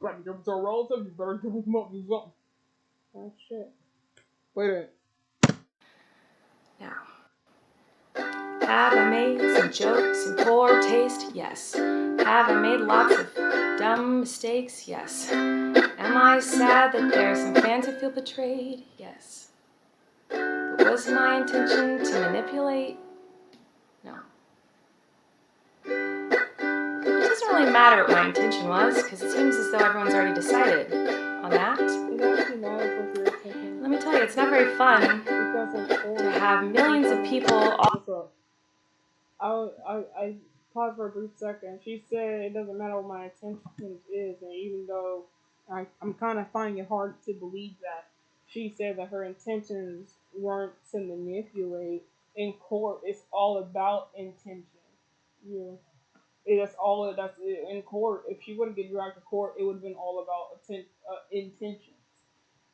better give them to a relative. You better give them up to something. Oh shit. Wait a minute. Now, have I made some jokes in poor taste? Yes. Have I made lots of dumb mistakes? Yes. Am I sad that there are some fans who feel betrayed? Yes. But was my intention to manipulate? No. It doesn't really matter what my intention was, because it seems as though everyone's already decided on that. Let me tell you, it's not very fun to have millions of people all... I paused for a brief second. She said it doesn't matter what my intentions is, and even though I'm kind of finding it hard to believe that, she said that her intentions weren't to manipulate. In court, it's all about intention. Yeah. That's it. In court, if she wouldn't get dragged to court, it would have been all about intentions.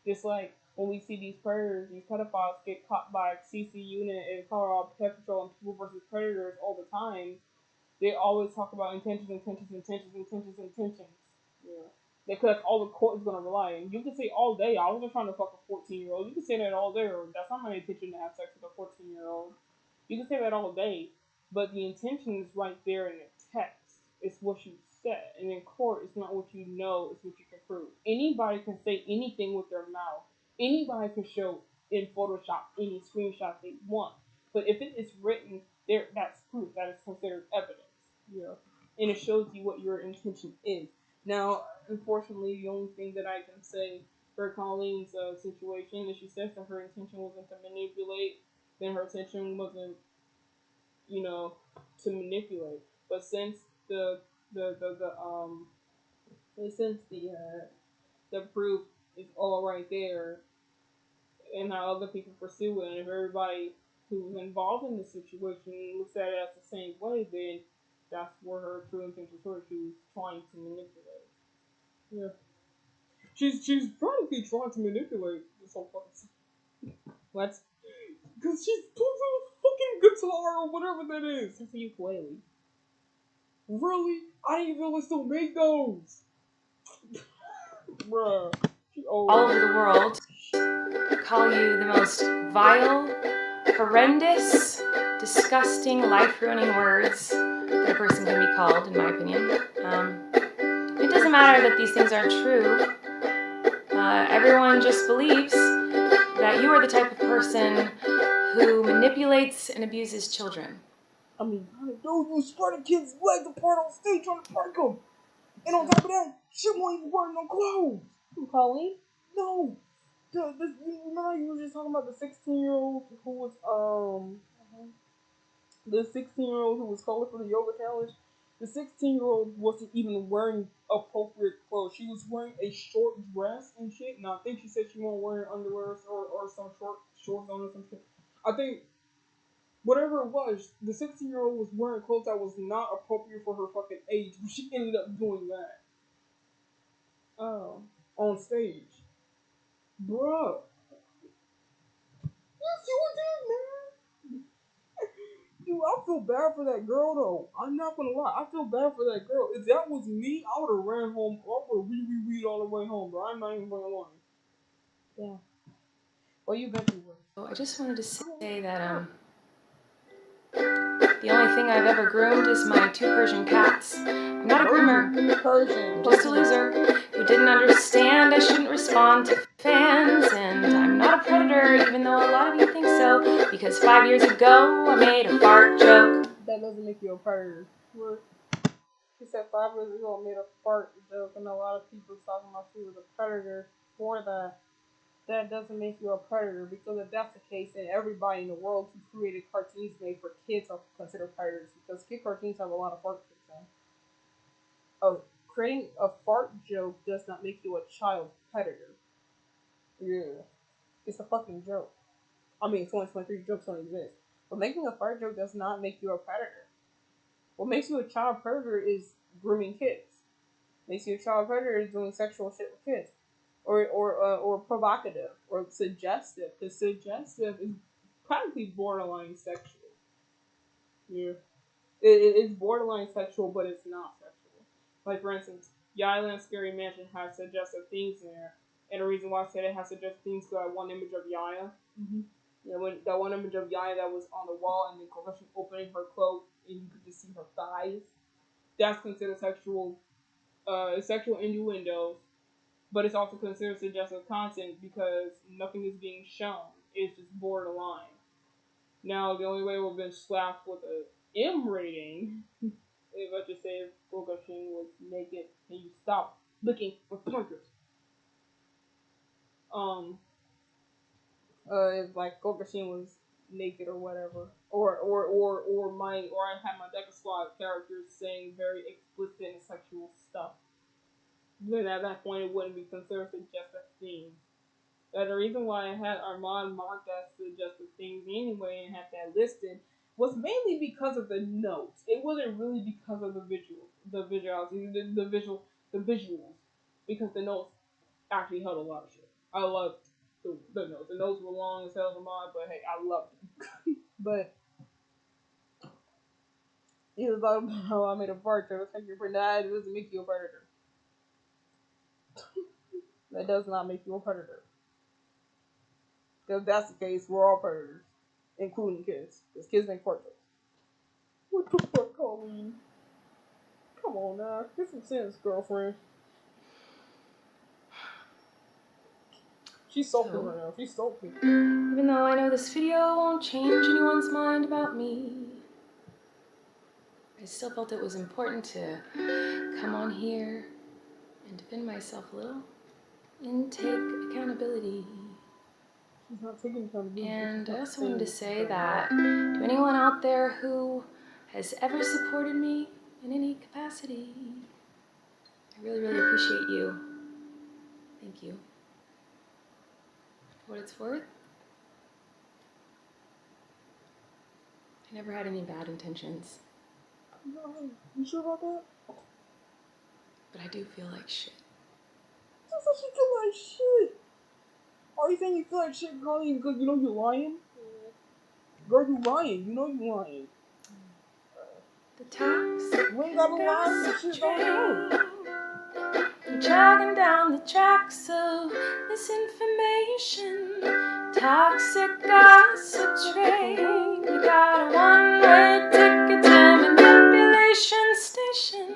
Just like when we see these predators, these pedophiles get caught by CC Unit and Colorado Pet Patrol and People versus Predators all the time, they always talk about intentions. Yeah. Because that's all the court is gonna rely on. You can say all day, I was just trying to fuck a 14-year-old. You can say that all day, or that's not my intention to have sex with a 14-year-old. You can say that all day, but the intention is right there in the text. It's what you said. And in court, it's not what you know, it's what you can prove. Anybody can say anything with their mouth. Anybody can show in Photoshop any screenshot they want. But if it is written there, that's proof. That is considered evidence. You know? And it shows you what your intention is. Now, unfortunately, the only thing that I can say for Colleen's situation is she says that her intention wasn't to manipulate, then her intention wasn't, to manipulate. But since since the proof is all right there, and how other people pursue it, and if everybody who's involved in the situation looks at it as the same way, then that's where her true intentions were. She was trying to manipulate. Yeah. She's probably trying to manipulate this whole fucking thing. What? Because she's playing a fucking guitar or whatever that is. It's a ukulele. Really? I didn't even realize still make those. Bruh. All over the world call you the most vile, horrendous, disgusting, life-ruining words that a person can be called, in my opinion. It doesn't matter that these things aren't true. Everyone just believes that you are the type of person who manipulates and abuses children. I mean, dude, you spread a kid's legs apart on stage trying to break them. And on top of that, she won't even wear no clothes. Colleen? No. Remember you were just talking about the 16-year-old who was, the 16-year-old who was calling for the yoga challenge? The 16-year-old wasn't even wearing appropriate clothes. She was wearing a short dress and shit. Now, I think she said she won't wear underwear or some shorts on or some shit. I think, whatever it was, the 16-year-old was wearing clothes that was not appropriate for her fucking age. But she ended up doing that. Oh. On stage. Bruh. Yes, you did, man. Dude, I feel bad for that girl, though. I'm not gonna lie. I feel bad for that girl. If that was me, I would have ran home. I would have weed all the way home, bro. I'm not even gonna lie. Yeah. Well, you bet you would. So I just wanted to say that the only thing I've ever groomed is my 2 Persian cats. I'm not a groomer. I'm just a loser who didn't understand I shouldn't respond to fans, and I'm not a predator, even though a lot of you think so, because 5 years ago I made a fart joke. That doesn't make you a predator. What? She said 5 years ago I made a fart joke, and a lot of people talking about she was a predator for that. That doesn't make you a predator, because if that's the case, then everybody in the world who created cartoons made for kids are considered predators, because kid cartoons have a lot of fart jokes in. Oh, creating a fart joke does not make you a child predator. Yeah. It's a fucking joke. I mean, 2023 jokes don't exist. But making a fart joke does not make you a predator. What makes you a child predator is grooming kids. Makes you a child predator is doing sexual shit with kids. Or provocative. Or suggestive. Because suggestive is practically borderline sexual. Yeah. It's borderline sexual, but it's not sexual. Like, for instance, the Island Scary Mansion has suggestive themes in there. And the reason why I said it has suggestive themes is that one image of Yaya. Mm-hmm. Yeah, when that one image of Yaya that was on the wall, and then Kokoshi opening her cloak, and you could just see her thighs. That's considered sexual innuendos, but it's also considered suggestive content because nothing is being shown. It's just borderline. Now, the only way we've been slapped with a M rating is, let's just say, if Kokoshi was naked and you stop looking for pointers. If like Gokashin was naked or whatever, or I had my Deca Squad characters saying very explicit and sexual stuff, then at that point it wouldn't be considered suggestive themes. The reason why I had Armand marked as suggestive themes anyway and had that listed was mainly because of the notes. It wasn't really because of the visuals, because the notes actually held a lot of shit. I loved the notes. The notes were long as hell for mine, but hey, I loved them. But it was about how I made a fart joke. Thank you for that. It doesn't make you a predator. That does not make you a predator. Because if that's the case, we're all predators, including kids. Because kids make predators. What the fuck, Colleen? Come on now, get some sense, girlfriend. She's salty right now. She's salty. Even though I know this video won't change anyone's mind about me, I still felt it was important to come on here and defend myself a little and take accountability. She's not taking accountability. And I also wanted to say that to anyone out there who has ever supported me in any capacity, I really, really appreciate you. Thank you. For what it's worth, I never had any bad intentions. No, you sure about that? But I do feel like shit. Just like you feel like shit. Are you saying you feel like shit, Colleen, because you know you're lying? Girl, you lying. You know you're lying. The toxic You ain't gotta lie. This shit going on. I'm jogging down the tracks of misinformation. Toxic gossip train. You got a one-way ticket to manipulation station.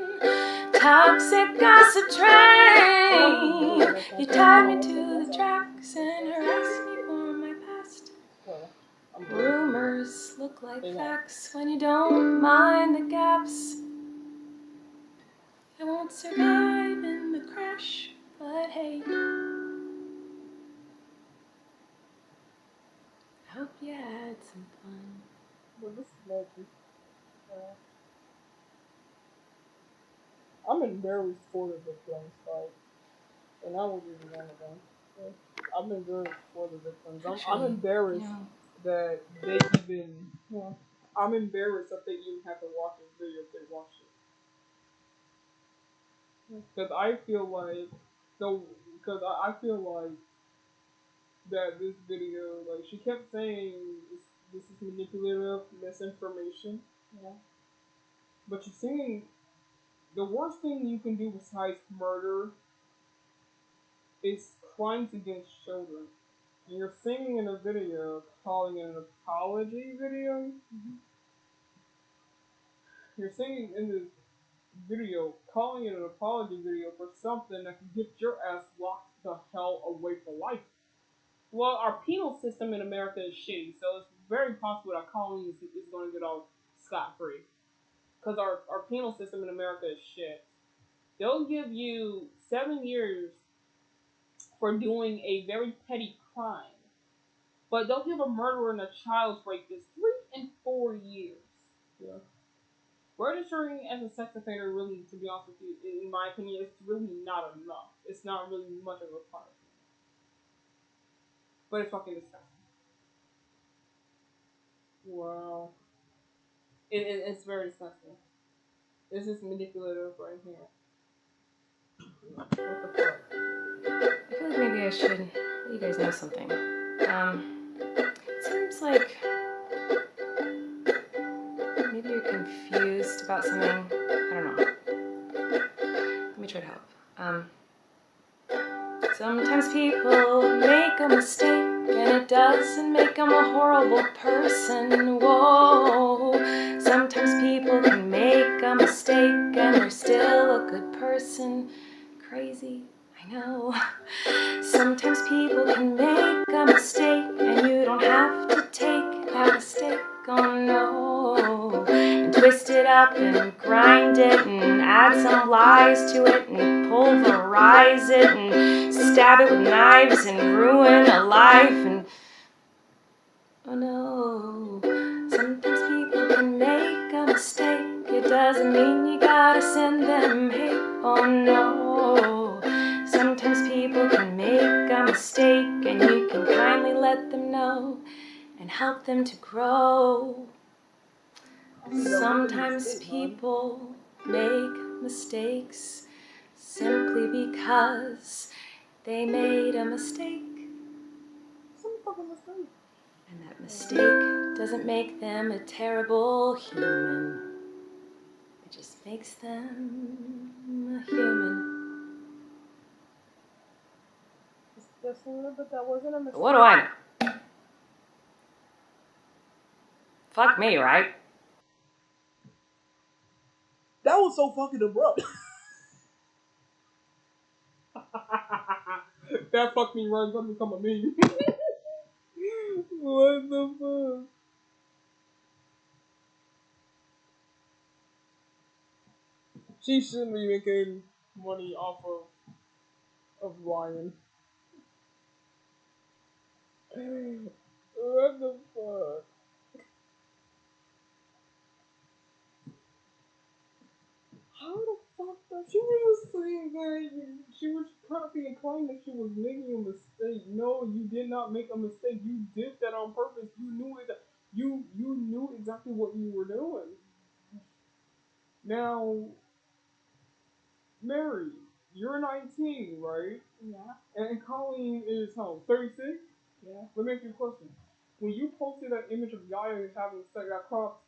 Toxic gossip train. You tied me to the tracks and harassed me for my past. Rumors look like facts when you don't mind the gaps. I won't survive in the crash, but hey, I hope you had some fun. But this is magic. I'm embarrassed for the victims, like, and I will be one of them. I'm embarrassed for the victims. I'm embarrassed that they even. I'm embarrassed that they even have to watch this video if they watch it. Because I feel like, I feel like that this video, like, she kept saying this is manipulative, misinformation. Yeah. But you're seeing the worst thing you can do besides murder is crimes against children. And you're singing in a video, calling it an apology video. Mm-hmm. You're singing in this video, calling it an apology video for something that can get your ass locked the hell away for life. Well, our penal system in America is shitty, so it's very possible that Colleen is going to get off scot-free. Because our penal system in America is shit. They'll give you 7 years for doing a very petty crime. But they'll give a murderer and a child rapist 3 and 4 years. Yeah. Registering as a sex offender, really, to be honest with you, in my opinion, it's really not enough. It's not really much of a punishment. But it's fucking disgusting. Wow. It's very disgusting. This is manipulative right here. What the fuck? I feel like maybe I should let you guys know something. It seems like maybe you're confused about something. I don't know. Let me try to help. Sometimes people make a mistake and it doesn't make them a horrible person. Whoa. Sometimes people can make a mistake and they're still a good person. Crazy, I know. Sometimes people can make a mistake and you don't have to take that mistake, oh no. And twist it up and grind it and add some lies to it and pulverize it and stab it with knives and ruin a life and oh no. Sometimes people can make a mistake. It doesn't mean you gotta send them hate, oh no. Sometimes people can make a mistake and you can kindly let them know and help them to grow. Sometimes people make mistakes simply because they made a mistake. And that mistake doesn't make them a terrible human. It just makes them a human. Just a little bit. That wasn't a mistake. What do I know? Fuck me, right? That was so fucking abrupt. That fucked me right gonna become a meme. What the fuck? She shouldn't be making money off of lying. What the fuck? How the fuck does she was saying that she was probably implying that she was making a mistake. No, you did not make a mistake. You did that on purpose. You knew it. You knew exactly what you were doing. Now, Mary, you're 19, right? Yeah. And Colleen is how 36. Yeah. Let me ask you a question. When you posted that image of Yaya having sex, that cropped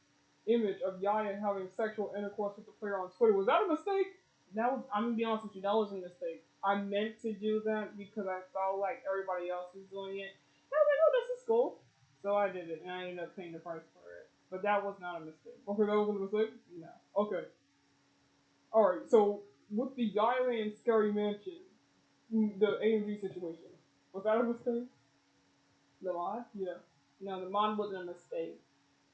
image of Yaya having sexual intercourse with the player on Twitter, was that a mistake? That was, I'm gonna be honest with you, that was a mistake. I meant to do that because I felt like everybody else was doing it. And I was like, oh, this is cool. So I did it, and I ended up paying the price for it. But that was not a mistake. Okay, that wasn't a mistake? No. Okay. Alright, so with the Yaya and Scary Mansion, the AMG situation, was that a mistake? The mod? Yeah. No, the mod wasn't a mistake.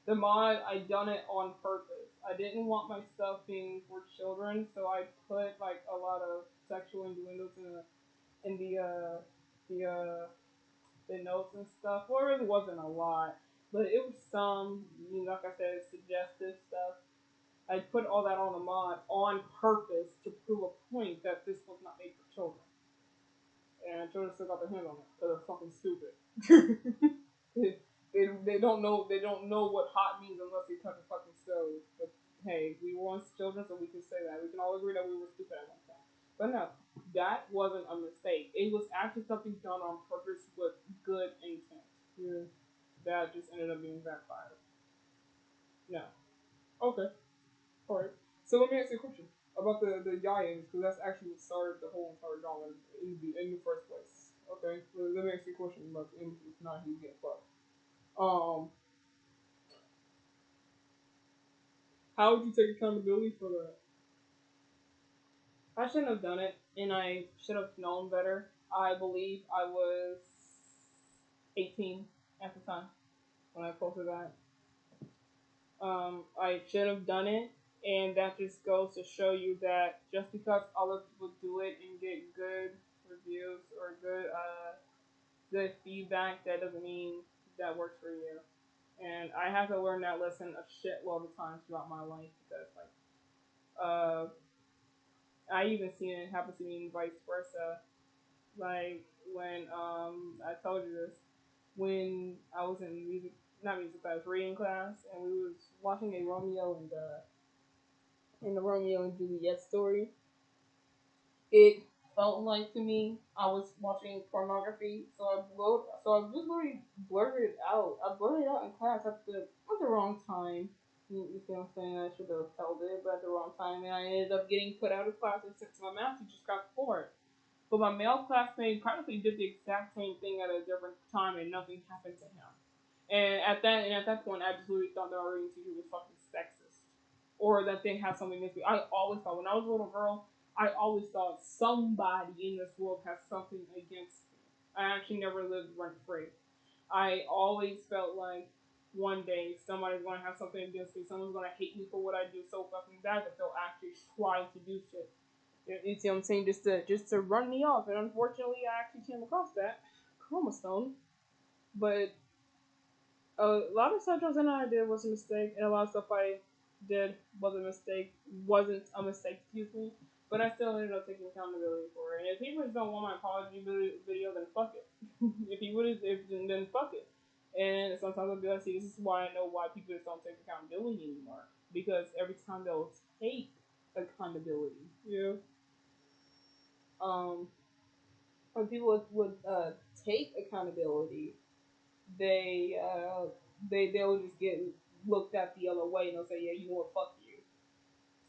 The mod, I done it on purpose. I didn't want my stuff being for children, so I put like a lot of sexual innuendos in the notes and stuff. Well, it really wasn't a lot, but it was some, like I said, suggestive stuff. I put all that on the mod on purpose to prove a point that this was not made for children. And children still got their hands on it because they're fucking stupid. they don't know what hot means unless they touch a fucking stove. But hey, we were once children, so we can say that. We can all agree that we were stupid at one time. But no, that wasn't a mistake. It was actually something done on purpose with good intent. Yeah. That just ended up being backfired. No. Okay. Alright. So let me ask you a question about the Yayans, because that's actually what started the whole entire drama in the first place. Okay. Let me ask you a question about the image. If not, he's getting fucked. How would you take accountability for that? I shouldn't have done it, and I should have known better. I believe I was 18 at the time when I posted that. I should have done it, and that just goes to show you that just because other people do it and get good reviews or good feedback, that doesn't mean that works for you. And I had to learn that lesson a shitload of times throughout my life because, I even seen it happen to me vice versa. Like when I told you this, when I was in not music class, reading class, and we was watching a Romeo and the Romeo and Juliet story. It felt like to me I was watching pornography, so I just literally blurted it out. I blurted it out in class at the wrong time. You see what I'm saying? I should have held it, but at the wrong time, and I ended up getting put out of class and sent to my math teacher's got for it. But my male classmate practically did the exact same thing at a different time, and nothing happened to him. And at that point, I just literally thought that our reading teacher was fucking sexist, or that they had something against me. I always thought when I was a little girl, I always thought somebody in this world has something against me. I actually never lived rent free. I always felt like one day somebody's gonna have something against me. Someone's gonna hate me for what I do so fucking bad that they'll actually try to do shit. You see what I'm saying? Just to run me off. And unfortunately, I actually came across that chromosome. But a lot of stuff Joanna I did was a mistake, and a lot of stuff I did was a mistake. Wasn't a mistake, excuse me. But I still ended up taking accountability for it. And if people just don't want my apology video, then fuck it. Then fuck it. And sometimes I'll be like, see, this is why I know why people just don't take accountability anymore. Because every time they'll take accountability, Yeah. um, when people would take accountability, they'll just get looked at the other way and they'll say, yeah, you know what, fuck you.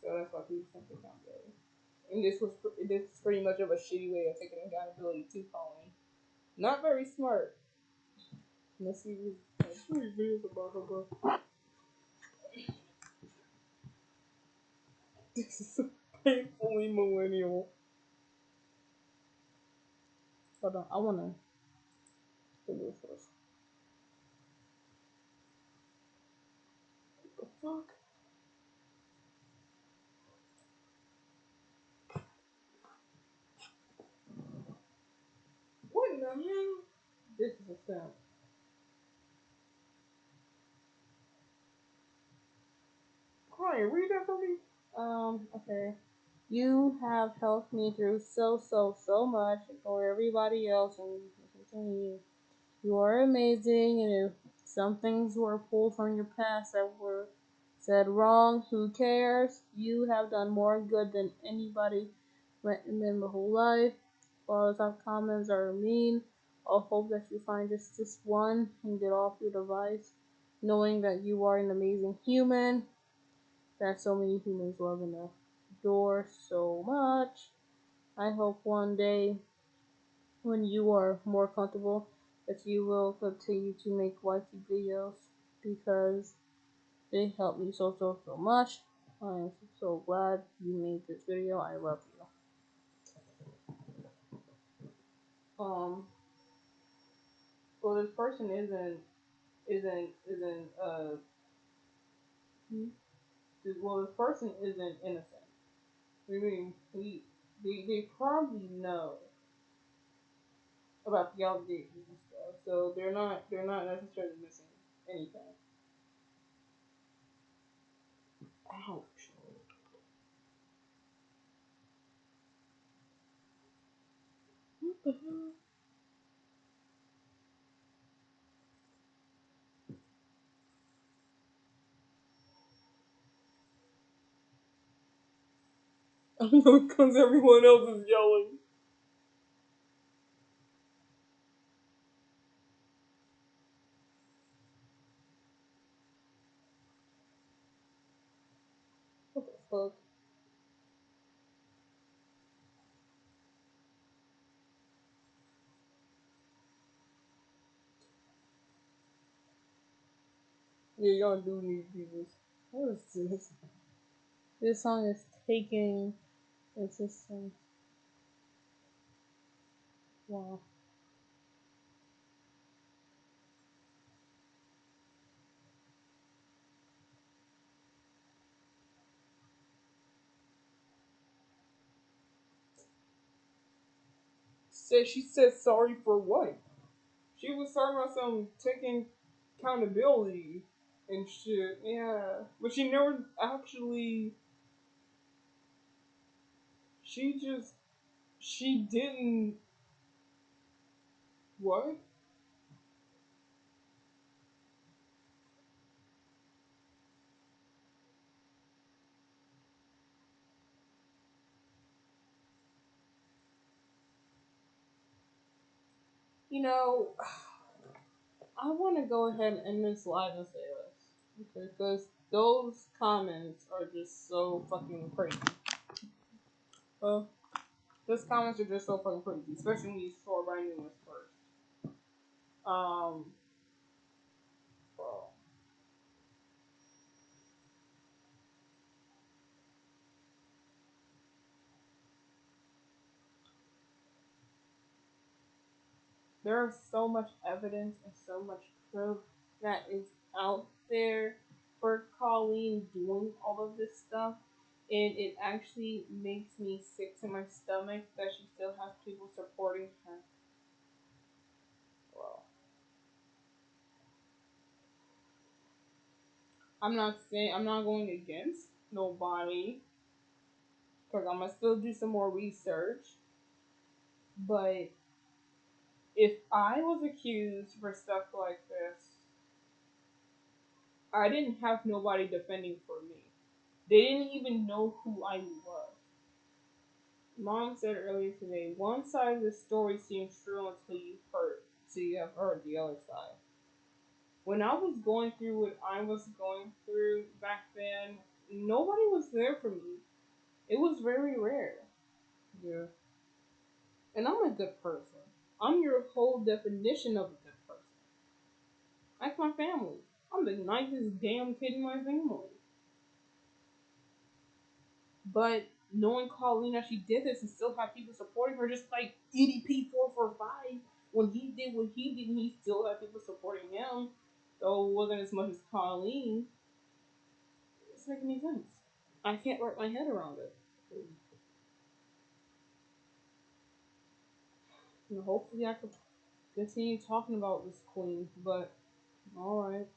So that's why people take accountability. And this is pretty much of a shitty way of taking accountability too, Colleen. Not very smart. Unless he was three videos about her, bro. This is so painfully millennial. Hold on, I wanna do this first. What the fuck? What in the hell? This is a sound. Crying, read that for me. Okay. You have helped me through so much, and for everybody else, and listen to me. You are amazing, and if some things were pulled from your past that were said wrong, who cares? You have done more good than anybody went in my whole life. All the top comments are mean. I'll hope that you find just this one and get off your device, knowing that you are an amazing human that so many humans love and adore so much. I hope one day when you are more comfortable that you will continue to make YT videos because they help me so much. I am so glad you made this video. I love you. Well, this person isn't well, this person isn't innocent. I mean, they probably know about the allegations and stuff, so they're not necessarily missing anything. Ouch. What the hell? I know because everyone else is yelling. What the fuck? Yeah, y'all do need views. What is this? This song is taking insistence. Wow. She said sorry for what? She was talking about some taking accountability and shit. Yeah, but she never actually. She didn't. What? You know, I want to go ahead and end this live and say this. Okay, because those comments are just so fucking crazy. Those comments are just so fucking crazy, especially when you saw Ryan was first. Um, bro. There is so much evidence and so much proof that is out there for Colleen doing all of this stuff, and it actually makes me sick to my stomach that she still has people supporting her. Well, I'm not going against nobody because I'm gonna still do some more research. But if I was accused for stuff like this, I didn't have nobody defending for me. They didn't even know who I was. Mom said earlier today, one side of the story seems true until you have heard the other side. When I was going through what I was going through back then, nobody was there for me. It was very rare. Yeah. And I'm a good person. I'm your whole definition of a good person. Like my family. I'm the nicest damn kid in my family. But knowing Colleen that she did this and still have people supporting her, just like EDP445, when he did what he did, he still had people supporting him. Though it wasn't as much as Colleen. It's making any sense. I can't wrap my head around it. And hopefully I could continue talking about this queen, but alright.